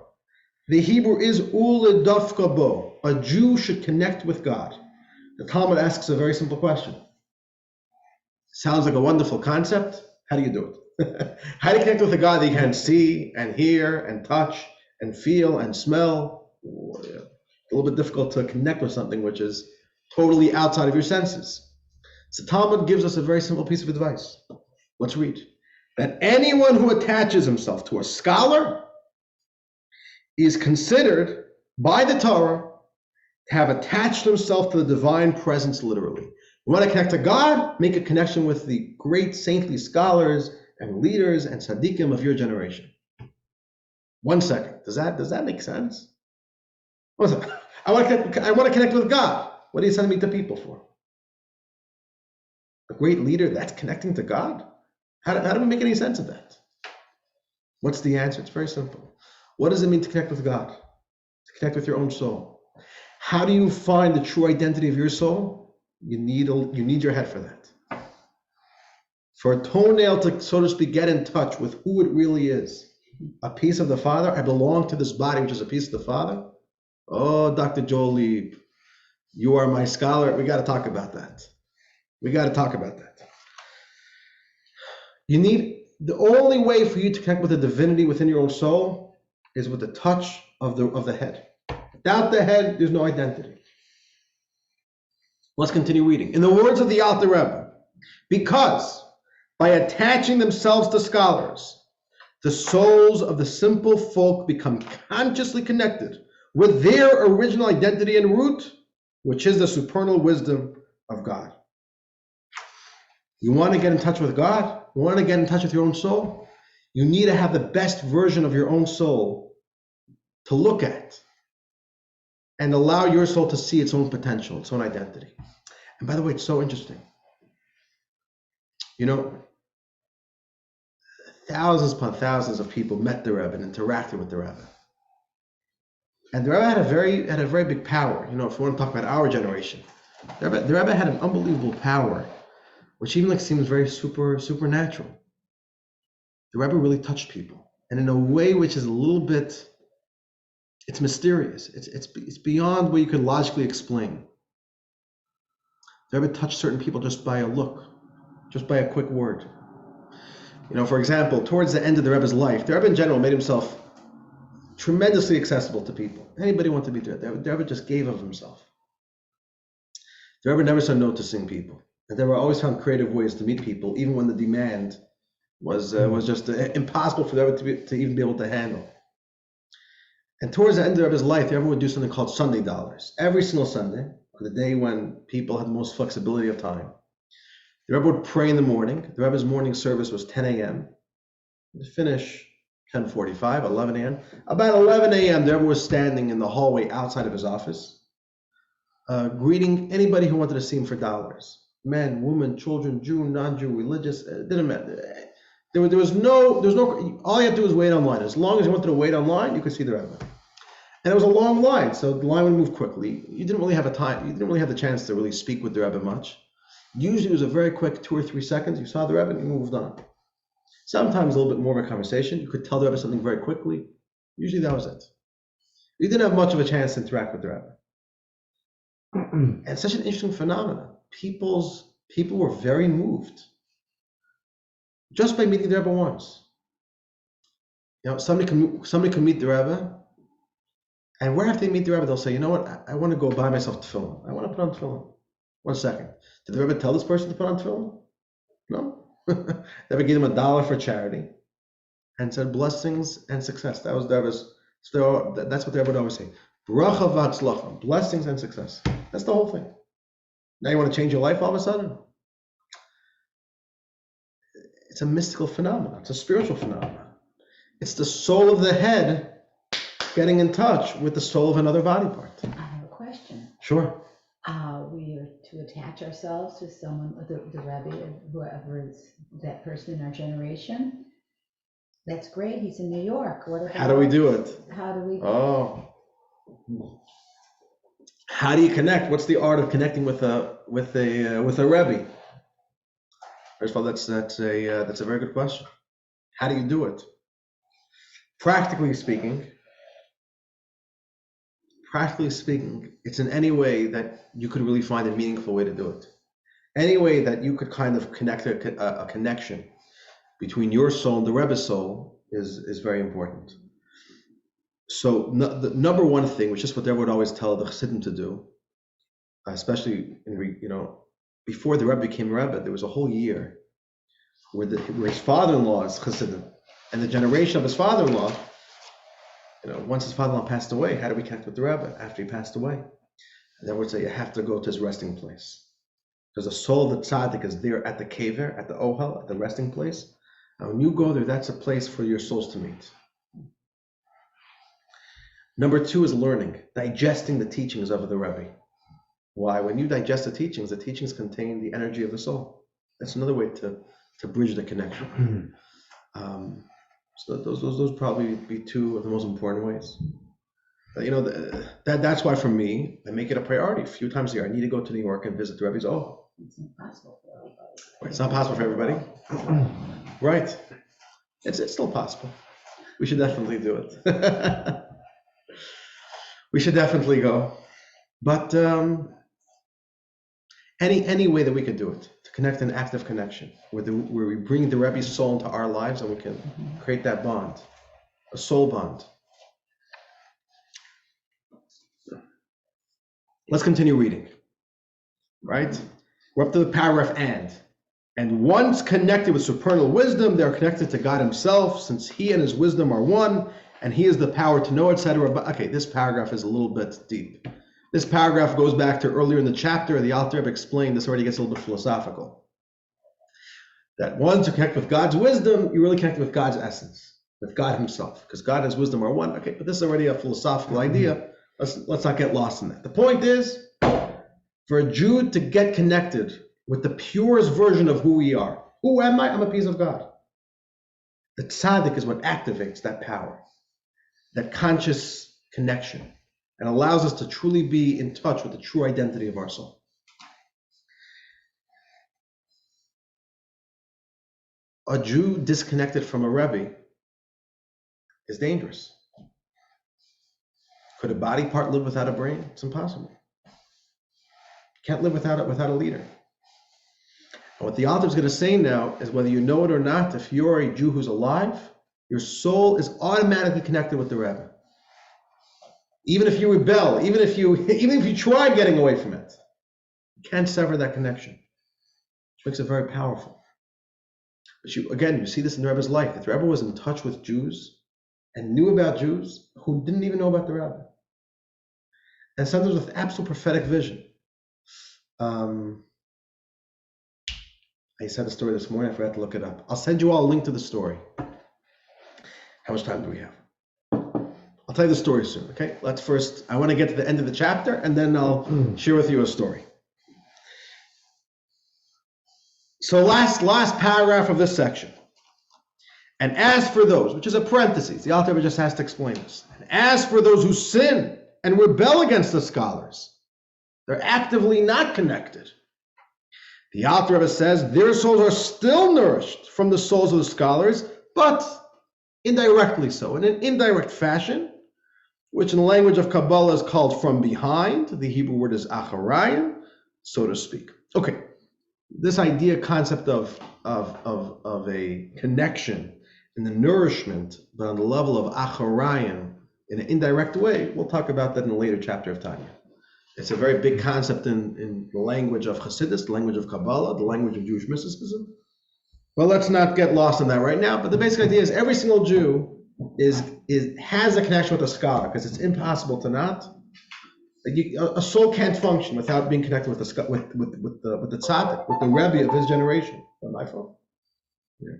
The Hebrew is uledafka bo. A Jew should connect with God. The Talmud asks a very simple question. Sounds like a wonderful concept. How do you do it? How do you connect with a God that you can see and hear and touch and feel and smell? A little bit difficult to connect with something which is totally outside of your senses. So Talmud gives us a very simple piece of advice. Let's read. That anyone who attaches himself to a scholar is considered by the Torah to have attached himself to the divine presence literally. You want to connect to God? Make a connection with the great saintly scholars and leaders and tzaddikim of your generation. 1 second. Does that make sense? I want to connect with God. What are you sending me to people for? A great leader, that's connecting to God? How do we make any sense of that? What's the answer? It's very simple. What does it mean to connect with God? To connect with your own soul. How do you find the true identity of your soul? You need your head for that. For a toenail to, so to speak, get in touch with who it really is. A piece of the Father. I belong to this body, which is a piece of the Father. Oh, Dr. Joel Lieb, you are my scholar. We got to talk about that. The only way for you to connect with the divinity within your own soul is with the touch of the head. Without the head, there's no identity. Let's continue reading. In the words of the Alter Rebbe, because by attaching themselves to scholars, the souls of the simple folk become consciously connected with their original identity and root, which is the supernal wisdom of God. You want to get in touch with God? You want to get in touch with your own soul? You need to have the best version of your own soul to look at and allow your soul to see its own potential, its own identity. And by the way, it's so interesting. You know, thousands upon thousands of people met the Rebbe and interacted with the Rebbe. And the Rebbe had a very big power. You know, if we want to talk about our generation, the Rebbe had an unbelievable power, which even seems very supernatural. The Rebbe really touched people, and in a way which is a little bit, it's mysterious. It's beyond what you could logically explain. The Rebbe touched certain people just by a look, just by a quick word. You know, for example, towards the end of the Rebbe's life, the Rebbe in general made himself tremendously accessible to people. Anybody wanted to be there. The Rebbe just gave of himself. The Rebbe never said no to seeing people. And they were always found creative ways to meet people, even when the demand was just impossible for the Rebbe to even be able to handle. And towards the end of the Rebbe's life, the Rebbe would do something called Sunday dollars. Every single Sunday, on the day when people had the most flexibility of time, The Rebbe would pray in the morning. The Rebbe's morning service was 10 a.m. He'd finish 10:45, 11 a.m. About 11 a.m., the Rebbe was standing in the hallway outside of his office, greeting anybody who wanted to see him for dollars. Men, women, children, Jew, non-Jew, religious, it didn't matter. There was no, all you had to do was wait online. As long as you wanted to wait online, you could see the Rebbe. And it was a long line, so the line would move quickly. You didn't really have the chance to really speak with the Rebbe much. Usually it was a very quick 2 or 3 seconds. You saw the Rebbe and you moved on. Sometimes a little bit more of a conversation. You could tell the Rebbe something very quickly. Usually that was it. You didn't have much of a chance to interact with the Rebbe. And such an interesting phenomenon. People were very moved just by meeting the Rebbe once. You know, somebody can meet the Rebbe, and where after they meet the Rebbe, they'll say, you know what, I want to go buy myself tefillin. I want to put on tefillin. 1 second. Did the Rebbe tell this person to put on tefillin? No. The Rebbe gave them $1 for charity and said blessings and success. That was the Rebbe's, that's what the Rebbe would always say. Bracha v'atzlacha, blessings and success. That's the whole thing. Now you want to change your life all of a sudden? It's a mystical phenomenon. It's a spiritual phenomenon. It's the soul of the head getting in touch with the soul of another body part. I have a question. Sure. We are to attach ourselves to someone, the Rebbe, or whoever is that person in our generation. That's great. He's in New York. What about, How do we do it? How do we? Oh. How do you connect? What's the art of connecting with a Rebbe? First of all, that's a very good question. How do you do it? Practically speaking, it's in any way that you could really find a meaningful way to do it. Any way that you could kind of connect a connection between your soul and the Rebbe's soul is very important. So the number one thing, which is what the Rebbe would always tell the Chassidim to do, especially before the Rebbe became Rebbe, there was a whole year where his father-in-law is Chassidim, and the generation of his father-in-law, once his father-in-law passed away, how did we connect with the Rebbe after he passed away? And they would say you have to go to his resting place, because the soul of the tzaddik is there at the kever, at the ohel, at the resting place. And when you go there, that's a place for your souls to meet. Number 2 is learning, digesting the teachings of the Rebbe. Why? When you digest the teachings contain the energy of the soul. That's another way to bridge the connection. So those probably be 2 of the most important ways. That's why for me, I make it a priority. A few times a year, I need to go to New York and visit the Rebbe's ohel. It's impossible for everybody. Right, it's not possible for everybody. Right. It's still possible. We should definitely do it. We should definitely go. But any way that we could do it, to connect an active connection, where we bring the Rebbe's soul into our lives and we can create that bond, a soul bond. Let's continue reading. Right? We're up to the paragraph and once connected with supernal wisdom, they are connected to God himself, since he and his wisdom are one, and he is the power to know, etc. Okay, this paragraph is a little bit deep. This paragraph goes back to earlier in the chapter. The Alter Rebbe explained this, already gets a little bit philosophical. That one, to connect with God's wisdom, you really connect with God's essence, with God himself, because God and his wisdom are one. Okay, but this is already a philosophical idea. Let's not get lost in that. The point is, for a Jew to get connected with the purest version of who we are. Who am I? I'm a piece of God. The tzaddik is what activates that power, that conscious connection, and allows us to truly be in touch with the true identity of our soul. A Jew disconnected from a Rebbe is dangerous. Could a body part live without a brain? It's impossible. Can't live without a leader. And what the author is going to say now is, whether you know it or not, if you're a Jew who's alive, your soul is automatically connected with the Rebbe. Even if you rebel, even if you try getting away from it, you can't sever that connection, which makes it very powerful. But you see this in the Rebbe's life. That the Rebbe was in touch with Jews and knew about Jews who didn't even know about the Rebbe. And sometimes with absolute prophetic vision. I said the story this morning, I forgot to look it up. I'll send you all a link to the story. How much time do we have? I'll tell you the story soon, okay? Let's first, I want to get to the end of the chapter, and then I'll share with you a story. So last paragraph of this section. And as for those, which is a parenthesis, the Alter Rebbe just has to explain this. And as for those who sin and rebel against the scholars, they're actively not connected. The Alter Rebbe says their souls are still nourished from the souls of the scholars, but indirectly so, in an indirect fashion, which in the language of Kabbalah is called from behind. The Hebrew word is acharayim, so to speak. Okay, this concept of a connection and the nourishment, but on the level of acharayim in an indirect way, we'll talk about that in a later chapter of Tanya. It's a very big concept in the language of Hasidus, the language of Kabbalah, the language of Jewish mysticism. Well, let's not get lost in that right now, but the basic idea is every single Jew has a connection with a scholar, because it's impossible to not. A soul can't function without being connected with the tzaddik, with the Rebbe of his generation. On my phone. Yeah.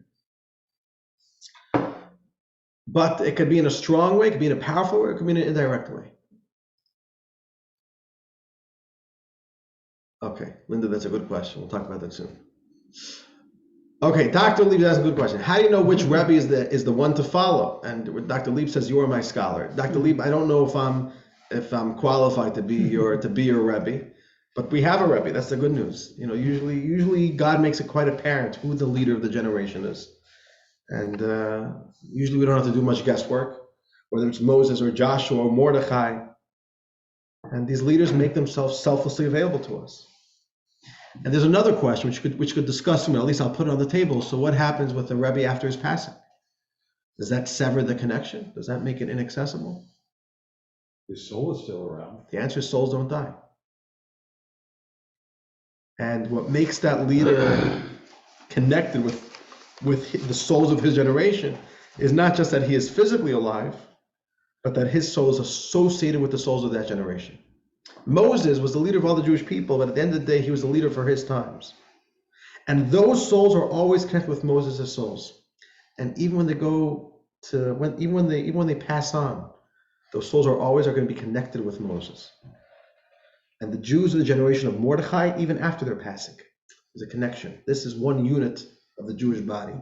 But it could be in a strong way, it could be in a powerful way, it could be in an indirect way. Okay, Linda, that's a good question. We'll talk about that soon. Okay, Dr. Lieb, that's a good question. How do you know which Rebbe is the one to follow? And Dr. Lieb says, you are my scholar. Dr. Lieb, I don't know if I'm qualified to be your Rebbe, but we have a Rebbe. That's the good news. You know, usually God makes it quite apparent who the leader of the generation is. And usually we don't have to do much guesswork, whether it's Moses or Joshua or Mordechai. And these leaders make themselves selflessly available to us. And there's another question which could discuss, at least I'll put it on the table. So what happens with the Rebbe after his passing? Does that sever the connection? Does that make it inaccessible? His soul is still around. The answer is souls don't die. And what makes that leader connected with the souls of his generation is not just that he is physically alive, but that his soul is associated with the souls of that generation. Moses was the leader of all the Jewish people, but at the end of the day, he was the leader for his times. And those souls are always connected with Moses' souls. And even when they even when they pass on, those souls are going to be connected with Moses. And the Jews of the generation of Mordechai, even after their passing, is a connection. This is one unit of the Jewish body.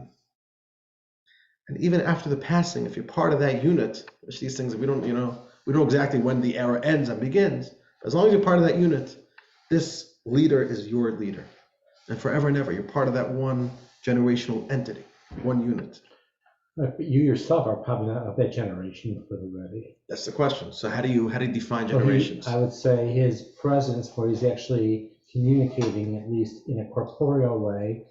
And even after the passing, if you're part of that unit, which these things we don't know exactly when the era ends and begins. As long as you're part of that unit, this leader is your leader. And forever and ever, you're part of that one generational entity, one unit. But you yourself are probably not of that generation for the Rebbe. That's the question. So how do you define generations? I would say his presence, where he's actually communicating, at least in a corporeal way,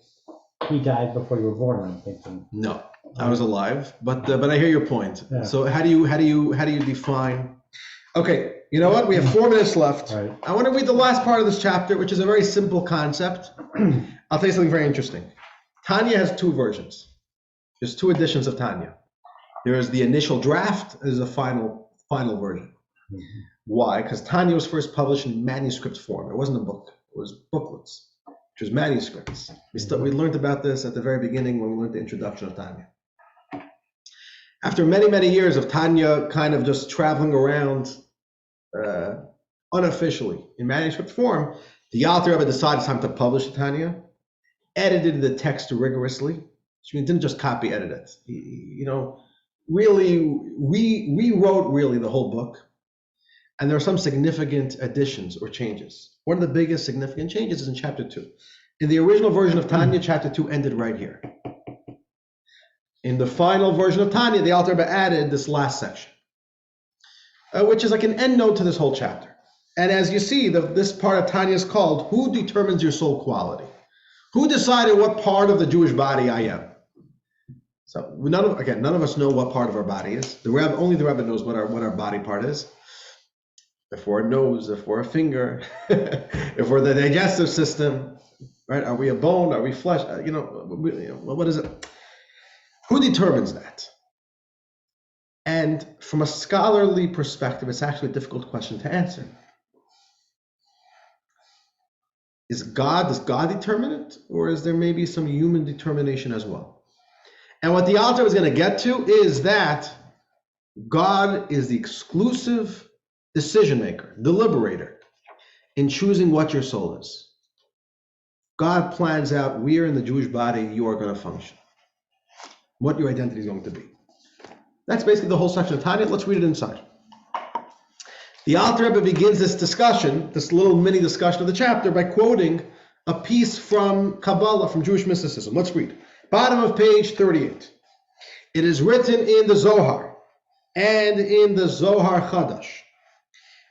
he died before you were born, I'm thinking. No, I was alive, but I hear your point. Yeah. So how do you define? Okay, you know what? We have 4 minutes left. Right. I want to read the last part of this chapter, which is a very simple concept. I'll tell you something very interesting. Tanya has 2 versions. There's 2 editions of Tanya. There is the initial draft. There's a final version. Mm-hmm. Why? Because Tanya was first published in manuscript form. It wasn't a book. It was booklets, which was manuscripts. We learned about this at the very beginning when we learned the introduction of Tanya. After many, many years of Tanya kind of just traveling around unofficially in manuscript form, the Alter Rebbe decided it's time to publish the Tanya, edited the text rigorously, which means didn't just copy edit it. Really rewrote really the whole book. And there are some significant additions or changes. One of the biggest significant changes is in chapter 2. In the original version of Tanya, chapter 2 ended right here. In the final version of Tanya, the Alter Rebbe added this last section, which is like an endnote to this whole chapter. And as you see, this part of Tanya is called, Who Determines Your Soul Quality? Who decided what part of the Jewish body I am? So none of us know what part of our body is. Only the Rebbe knows what our body part is. If we're a nose, if we're a finger, if we're the digestive system, right? Are we a bone? Are we flesh? What is it? Who determines that? And from a scholarly perspective, it's actually a difficult question to answer. does God determine it, or is there maybe some human determination as well? And what the author is going to get to is that God is the exclusive decision maker, deliberator, in choosing what your soul is. God plans out where in the Jewish body you are going to function, what your identity is going to be. That's basically the whole section of Tanya. Let's read it inside. The Alter Rebbe begins this discussion, this little mini discussion of the chapter, by quoting a piece from Kabbalah, from Jewish mysticism. Let's read. Bottom of page 38. It is written in the Zohar and in the Zohar Chadash.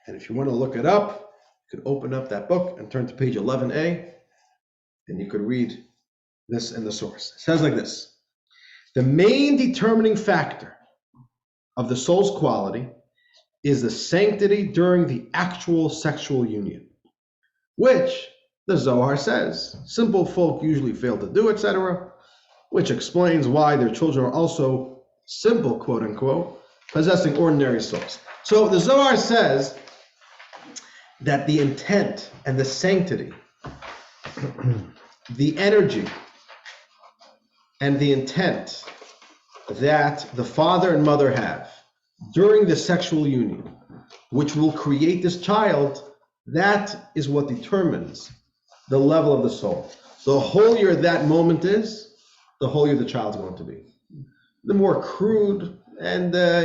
And if you want to look it up, you could open up that book and turn to page 11a, and you could read this in the source. It says like this: the main determining factor of the soul's quality is the sanctity during the actual sexual union, which the Zohar says simple folk usually fail to do, etc., which explains why their children are also simple, quote unquote, possessing ordinary souls. So the Zohar says that the intent and the sanctity, the energy and the intent that the father and mother have during the sexual union, which will create this child, that is what determines the level of the soul. The holier that moment is, the holier the child's going to be. The more crude and, a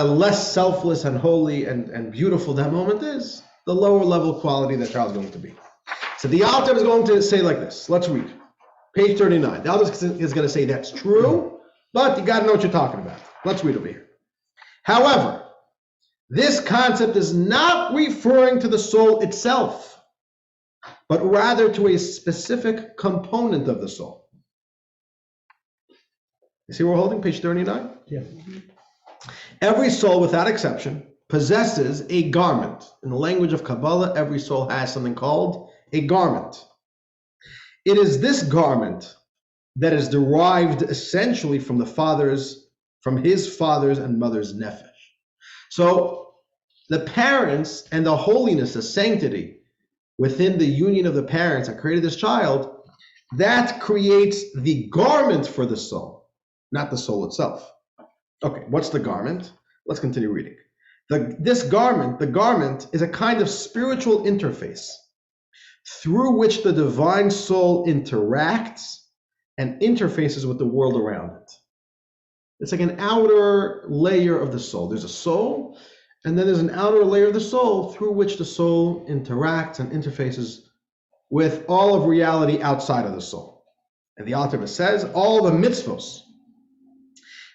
less selfless and holy and beautiful that moment is, the lower level quality that child's going to be. So the Alter is going to say like this. Let's read. Page 39. The Alter is going to say that's true, but you got to know what you're talking about. Let's read over here. However, this concept is not referring to the soul itself, but rather to a specific component of the soul. You see where we're holding? Page 39? Yeah. Every soul, without exception, possesses a garment. In the language of Kabbalah, every soul has something called a garment. It is this garment that is derived essentially from his father's and mother's nefesh. So the parents and the holiness, the sanctity within the union of the parents that created this child, that creates the garment for the soul, not the soul itself. Okay, what's the garment? Let's continue reading. The garment is a kind of spiritual interface through which the divine soul interacts and interfaces with the world around it. It's like an outer layer of the soul. There's a soul, and then there's an outer layer of the soul through which the soul interacts and interfaces with all of reality outside of the soul. And the Alter says all the mitzvos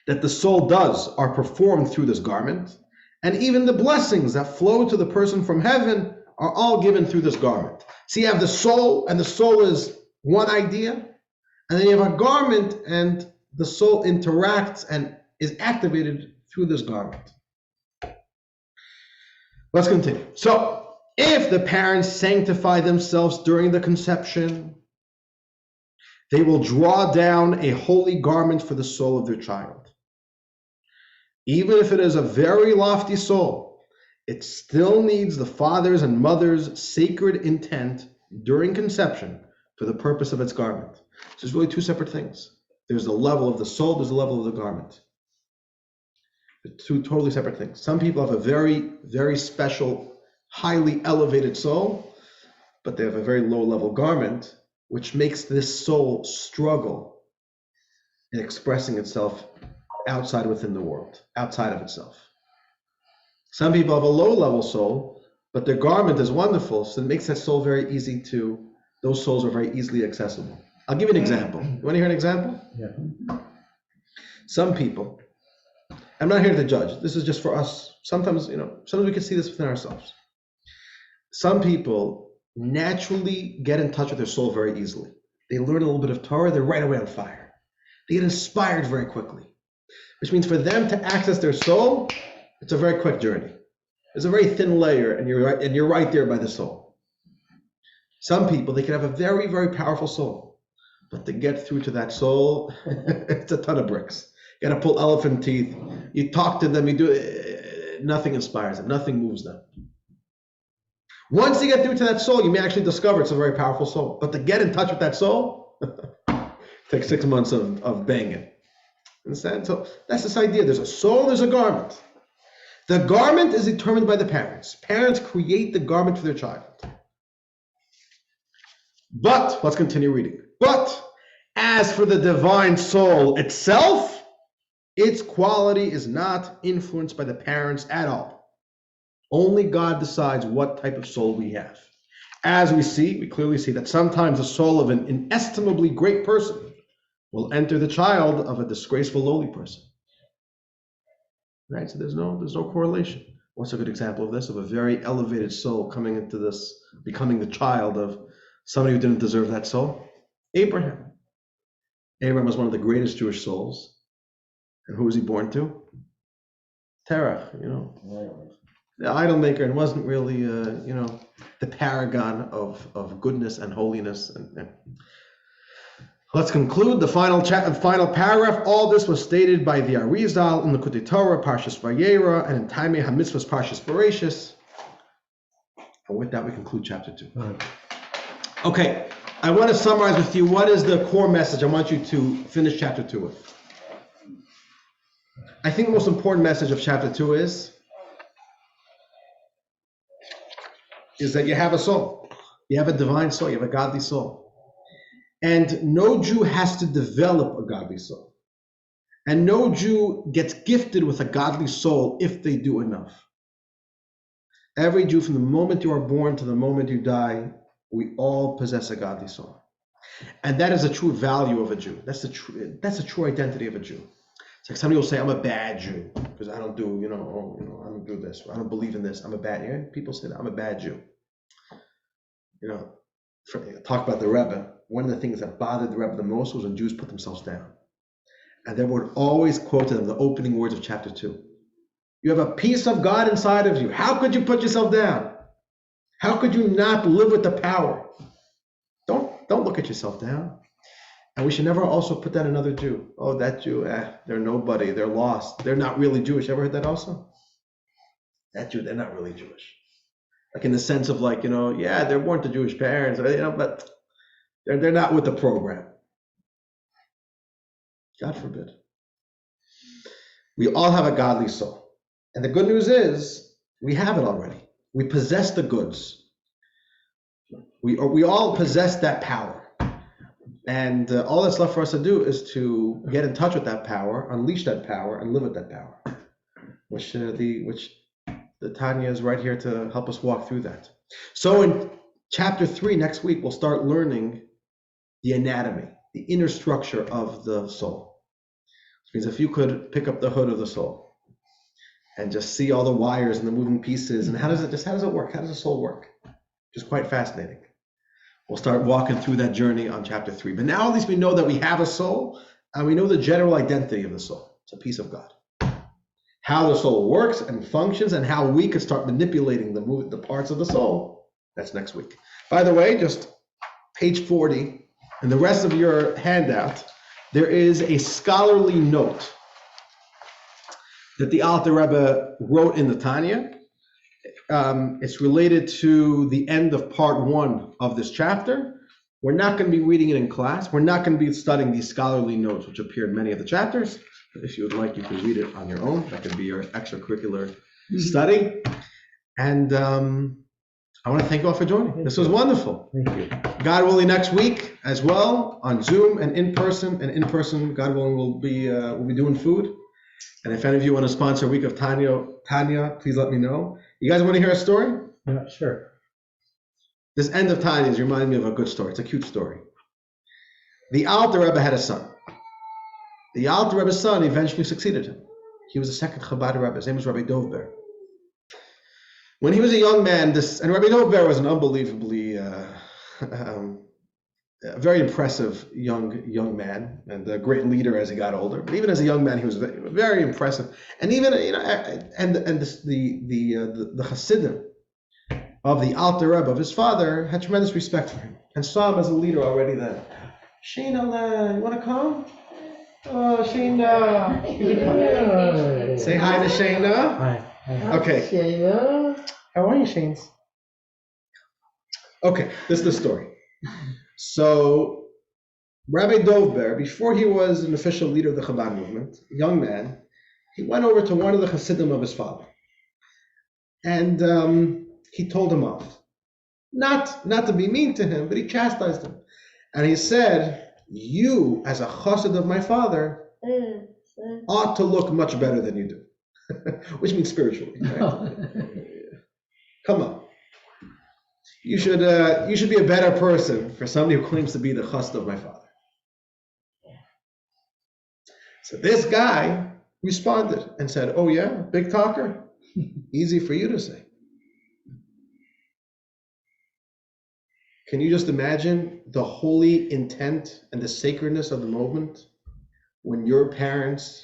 that the soul does are performed through this garment, and even the blessings that flow to the person from heaven are all given through this garment. So you have the soul, and the soul is one idea, and then you have a garment, and the soul interacts and is activated through this garment. Let's continue. So, if the parents sanctify themselves during the conception, they will draw down a holy garment for the soul of their child. Even if it is a very lofty soul, it still needs the father's and mother's sacred intent during conception for the purpose of its garment. So there's really two separate things. There's the level of the soul, there's the level of the garment. They're two totally separate things. Some people have a very, very special, highly elevated soul, but they have a very low level garment, which makes this soul struggle in expressing itself outside within the world, outside of itself. Some people have a low level soul, but their garment is wonderful, so it makes that soul very easy to, those souls are very easily accessible. I'll give you an example. You want to hear an example? Yeah. Some people, I'm not here to judge, this is just for us. Sometimes, sometimes we can see this within ourselves. Some people naturally get in touch with their soul very easily. They learn a little bit of Torah, they're right away on fire. They get inspired very quickly, which means for them to access their soul, it's a very quick journey. It's a very thin layer, and you're right there by the soul. Some people, they can have a very, very powerful soul, but to get through to that soul, it's a ton of bricks. You got to pull elephant teeth. You talk to them, nothing inspires them, nothing moves them. Once you get through to that soul, you may actually discover it's a very powerful soul. But to get in touch with that soul, takes 6 months of banging. Understand? So that's this idea. There's a soul, there's a garment. The garment is determined by the parents. Parents create the garment for their child. But, let's continue reading. But, as for the divine soul itself, its quality is not influenced by the parents at all. Only God decides what type of soul we have. As we clearly see that sometimes the soul of an inestimably great person will enter the child of a disgraceful, lowly person. Right? So there's no correlation. What's a good example of this? Of a very elevated soul coming into this, becoming the child of somebody who didn't deserve that soul? Abraham. Abraham was one of the greatest Jewish souls. And who was he born to? Terach, the idol maker, and wasn't really, the paragon of goodness and holiness. And let's conclude the final paragraph. All this was stated by the Arizal in the Likutei Torah, Parshas Vayera, and in Taimei HaMitzvahs, Parshas Bereshis. And with that, we conclude chapter 2. Okay, I want to summarize with you what is the core message I want you to finish chapter 2 with. I think the most important message of chapter 2 is that you have a soul. You have a divine soul. You have a godly soul. And no Jew has to develop a godly soul. And no Jew gets gifted with a godly soul if they do enough. Every Jew, from the moment you are born to the moment you die, we all possess a godly soul. And that is a true value of a Jew. That's a true identity of a Jew. It's like somebody will say, I'm a bad Jew because I don't do, I don't do this. I don't believe in this. I'm a bad Jew. People say that I'm a bad Jew. Talk about the Rebbe. One of the things that bothered the Rebbe the most was when Jews put themselves down. And they would always quote to them the opening words of chapter 2. You have a piece of God inside of you. How could you put yourself down? How could you not live with the power? Don't look at yourself down. And we should never also put that in another Jew. Oh, that Jew, they're nobody. They're lost. They're not really Jewish. Ever heard that also? That Jew, they're not really Jewish. Like in the sense of they're born to Jewish parents, but they're not with the program. God forbid. We all have a godly soul. And the good news is we have it already. We possess the goods. We all possess that power. And all that's left for us to do is to get in touch with that power, unleash that power, and live with that power, which the Tanya is right here to help us walk through that. So in chapter 3 next week, we'll start learning the anatomy, the inner structure of the soul. Which means if you could pick up the hood of the soul and just see all the wires and the moving pieces, and how does it work? How does the soul work? Which is quite fascinating. We'll start walking through that journey on chapter 3. But now at least we know that we have a soul, and we know the general identity of the soul. It's a piece of God. How the soul works and functions, and how we could start manipulating the parts of the soul, that's next week. By the way, just page 40, and the rest of your handout, there is a scholarly note that the Alter Rebbe wrote in the Tanya. It's related to the end of part 1 of this chapter. We're not going to be reading it in class. We're not going to be studying these scholarly notes, which appear in many of the chapters. But if you would like, you can read it on your own. That could be your extracurricular study. And I want to thank you all for joining. This was wonderful. Thank you. God willing, next week as well, on Zoom and in person. And in person, God willing, we'll be doing food. And if any of you want to sponsor a week of Tanya, please let me know. You guys want to hear a story? Yeah, sure. This end of Tanya is reminding me of a good story. It's a cute story. The Alter Rebbe had a son. The Alter Rebbe's son eventually succeeded him. He was the second Chabad Rebbe. His name was Rabbi Dubov. When he was a young man, and Rabbi Dubov was an unbelievably very impressive young man, and a great leader as he got older. But even as a young man, he was very impressive. And even the Hasidim of the Alter Rebbe, of his father, had tremendous respect for him and saw him as a leader already then. Shayna, you want to come? Oh, Shayna. Say hi to Shayna. Hi. Okay. Shayna. How are you, Shanes? Okay, this is the story. So Rabbi Dubov, before he was an official leader of the Chabad movement, a young man, he went over to one of the Hasidim of his father. And he told him off. Not to be mean to him, but he chastised him. And he said, you, as a chassid of my father, ought to look much better than you do. Which means spiritually, right? Come on. You should be a better person for somebody who claims to be the chassid of my father. So this guy responded and said, oh yeah, big talker? Easy for you to say. Can you just imagine the holy intent and the sacredness of the moment when your parents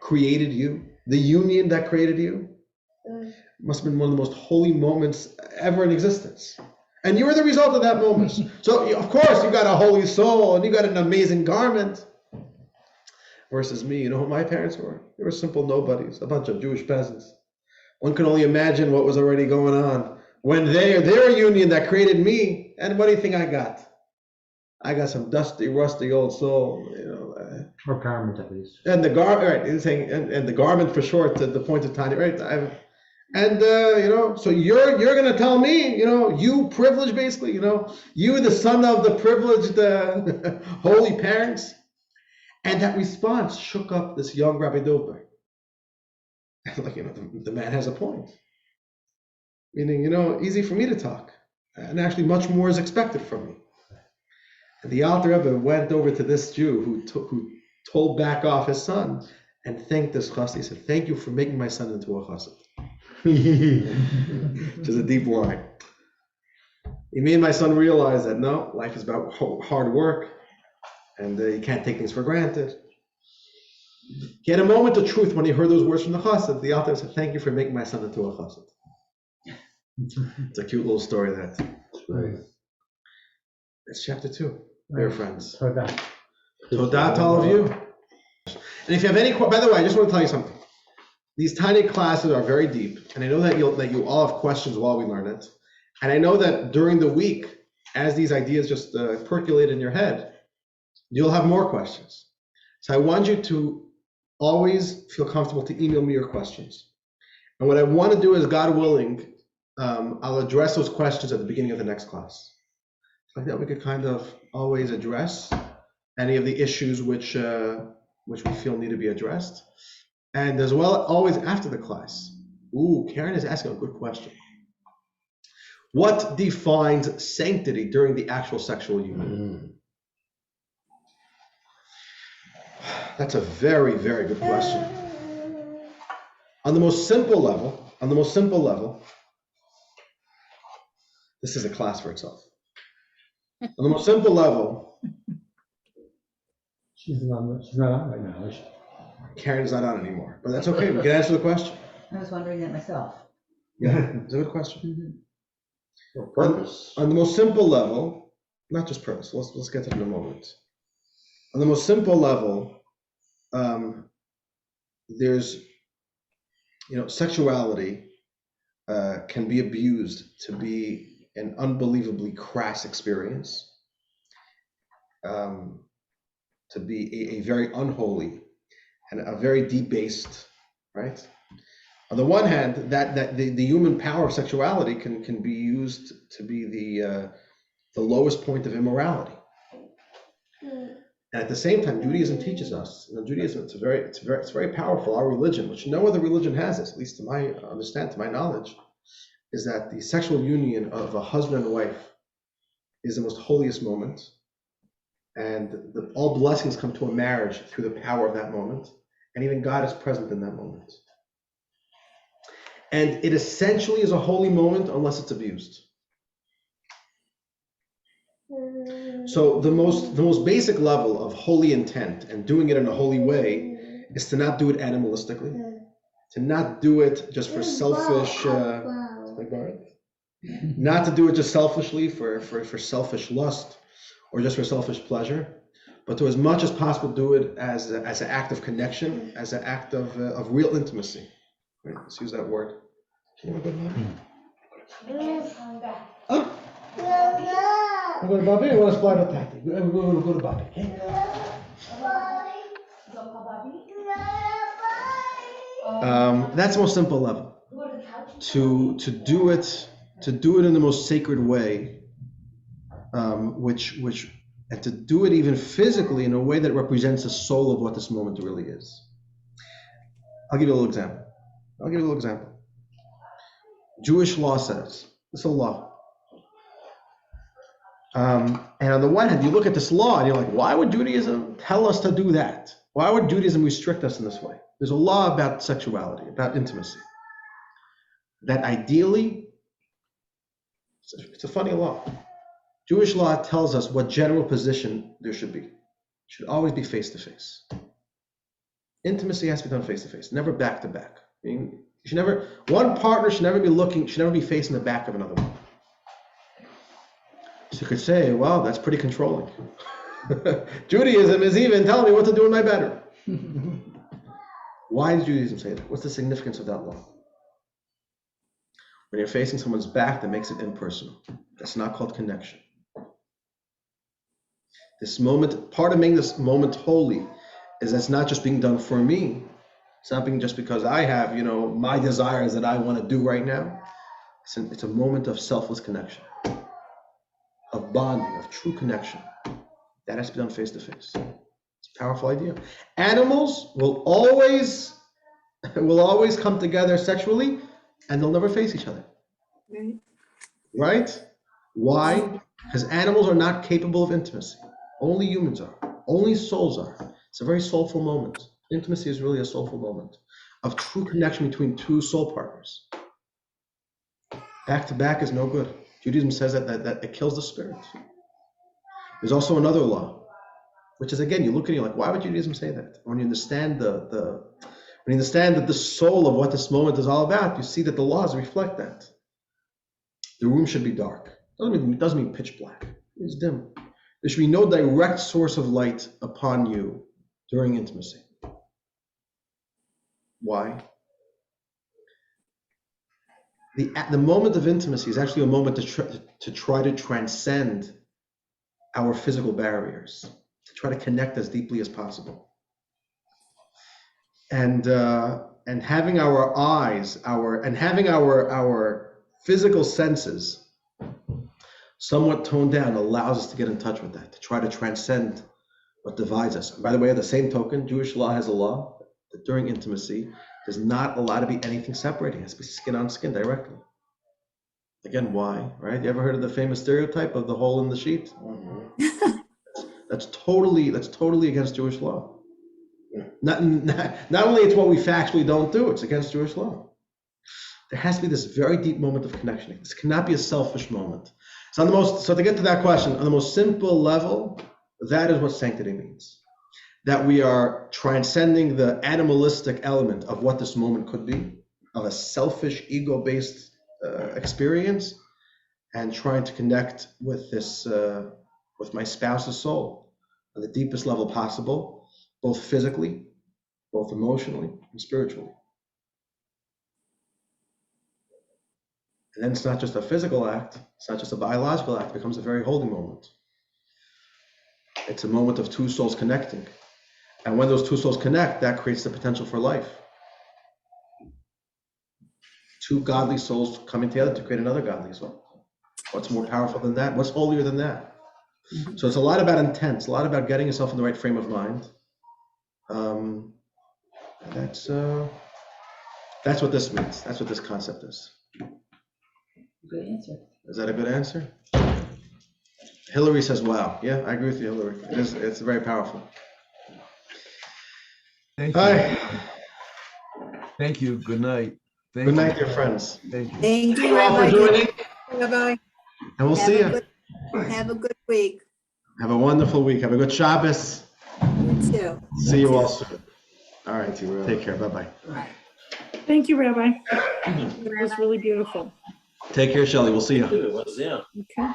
created you, the union that created you? Must have been one of the most holy moments ever in existence. And you were the result of that moment. So of course you got a holy soul and you got an amazing garment. Versus me, you know who my parents were? They were simple nobodies, a bunch of Jewish peasants. One can only imagine what was already going on when their union that created me. And what do you think I got? I got some dusty, rusty old soul, Or garment at least. And the garment, right? Saying, and the garment for short, to the point of Tanya, right? So you're gonna tell me, you privileged, basically, you the son of the privileged holy parents. And that response shook up this young Rabbi Dubov. The man has a point. Meaning, easy for me to talk. And actually much more is expected from me. And the Alter Rebbe went over to this Jew who told back off his son and thanked this chassid. He said, thank you for making my son into a chassid. Which is a deep line. He made my son realize that no, life is about hard work. And you can't take things for granted. He had a moment of truth when he heard those words from the chassid. The author said, thank you for making my son into a chassid. It's a cute little story, that. Right. It's chapter 2, dear friends. Todah. Todah to all of you. And if you have any, by the way, I just want to tell you something. These tiny classes are very deep, and I know that you all have questions while we learn it. And I know that during the week, as these ideas just percolate in your head, you'll have more questions. So I want you to always feel comfortable to email me your questions. And what I want to do is, God willing, I'll address those questions at the beginning of the next class. Like that, we could kind of always address any of the issues which we feel need to be addressed. And as well, always after the class. Ooh, Karen is asking a good question. What defines sanctity during the actual sexual union? That's a very, very good question. On the most simple level, this is a class for itself. On the most simple level, She's not on right now, is she? Karen's not on anymore, but that's okay. We can answer the question. I was wondering that myself. Yeah, it's a good question. Purpose. On the most simple level, not just purpose. Let's get to it in a moment. On the most simple level, there's, sexuality can be abused to be an unbelievably crass experience, to be a very unholy and a very debased, right? On the one hand, that the human power of sexuality can be used to be the lowest point of immorality. And at the same time, Judaism teaches us. Judaism, it's very powerful. Our religion, which no other religion has this, at least to my understanding, to my knowledge, is that the sexual union of a husband and wife is the most holiest moment, and all blessings come to a marriage through the power of that moment, and even God is present in that moment. And it essentially is a holy moment unless it's abused. So the most basic level of holy intent and doing it in a holy way is to not do it animalistically, to not do it just for selfish, not to do it just selfishly for selfish lust or just for selfish pleasure, but to as much as possible do it as an act of connection, as an act of real intimacy. Right? Let's use that word. Can you have a good night? I'm going to Bobby. I want to splat attack. We're going to go to Bobby. Okay? That's the most simple level. To do it in the most sacred way, and to do it even physically in a way that represents the soul of what this moment really is. I'll give you a little example. Jewish law says, it's a law. And on the one hand, you look at this law and you're like, why would Judaism tell us to do that? Why would Judaism restrict us in this way? There's a law about sexuality, about intimacy, that ideally, it's a funny law. Jewish law tells us what general position there should be. It should always be face-to-face. Intimacy has to be done face-to-face, never back-to-back. One partner should never be facing the back of another one. So you could say, well, that's pretty controlling. Judaism is even telling me what to do in my bedroom. Why does Judaism say that? What's the significance of that law? When you're facing someone's back, that makes it impersonal. That's not called connection. This moment, part of making this moment holy is that's not just being done for me. It's not being just because I have, my desires that I want to do right now. It's a moment of selfless connection, of bonding, of true connection. That has to be done face to face. It's a powerful idea. Animals will always come together sexually, and they'll never face each other. Right? Why? Because animals are not capable of intimacy. Only humans are. Only souls are. It's a very soulful moment. Intimacy is really a soulful moment of true connection between two soul partners. Back to back is no good. Judaism says that it kills the spirit. There's also another law, which is, again, you look at it, you're like, why would Judaism say that? When you understand when you understand that the soul of what this moment is all about, you see that the laws reflect that. The room should be dark. It doesn't mean pitch black. It's dim. There should be no direct source of light upon you during intimacy. Why? The moment of intimacy is actually a moment to try to transcend our physical barriers, to try to connect as deeply as possible. And having our eyes, our physical senses somewhat toned down allows us to get in touch with that, to try to transcend what divides us. And by the way, at the same token, Jewish law has a law that during intimacy, there's not allowed to be anything separating. It has to be skin on skin directly. Again, why, right? You ever heard of the famous stereotype of the hole in the sheet? Mm-hmm. That's totally against Jewish law. Not only it's what we factually don't do, it's against Jewish law. There has to be this very deep moment of connection. This cannot be a selfish moment. So to get to that question, on the most simple level, that is what sanctity means. That we are transcending the animalistic element of what this moment could be, of a selfish, ego-based experience, and trying to connect with with my spouse's soul at the deepest level possible, both physically, both emotionally, and spiritually. And then it's not just a physical act, it's not just a biological act, it becomes a very holy moment. It's a moment of two souls connecting. And when those two souls connect, that creates the potential for life. Two godly souls coming together to create another godly soul. What's more powerful than that? What's holier than that? Mm-hmm. So it's a lot about intent, it's a lot about getting yourself in the right frame of mind. That's what this means. That's what this concept is. Good answer. Is that a good answer? Hillary says, wow. Yeah, I agree with you, Hillary. It's very powerful. Thank you. Hi. Thank you. Good night. Good night, dear friends. Thank you. Thank you. Thank you all for joining. Bye-bye. And we'll see you. Have a good week. Have a wonderful week. Have a good Shabbos. You too. See you all soon. All right. Take care. Bye-bye. Thank you, Rabbi. It was really beautiful. Take care, Shelley. We'll see you. Okay.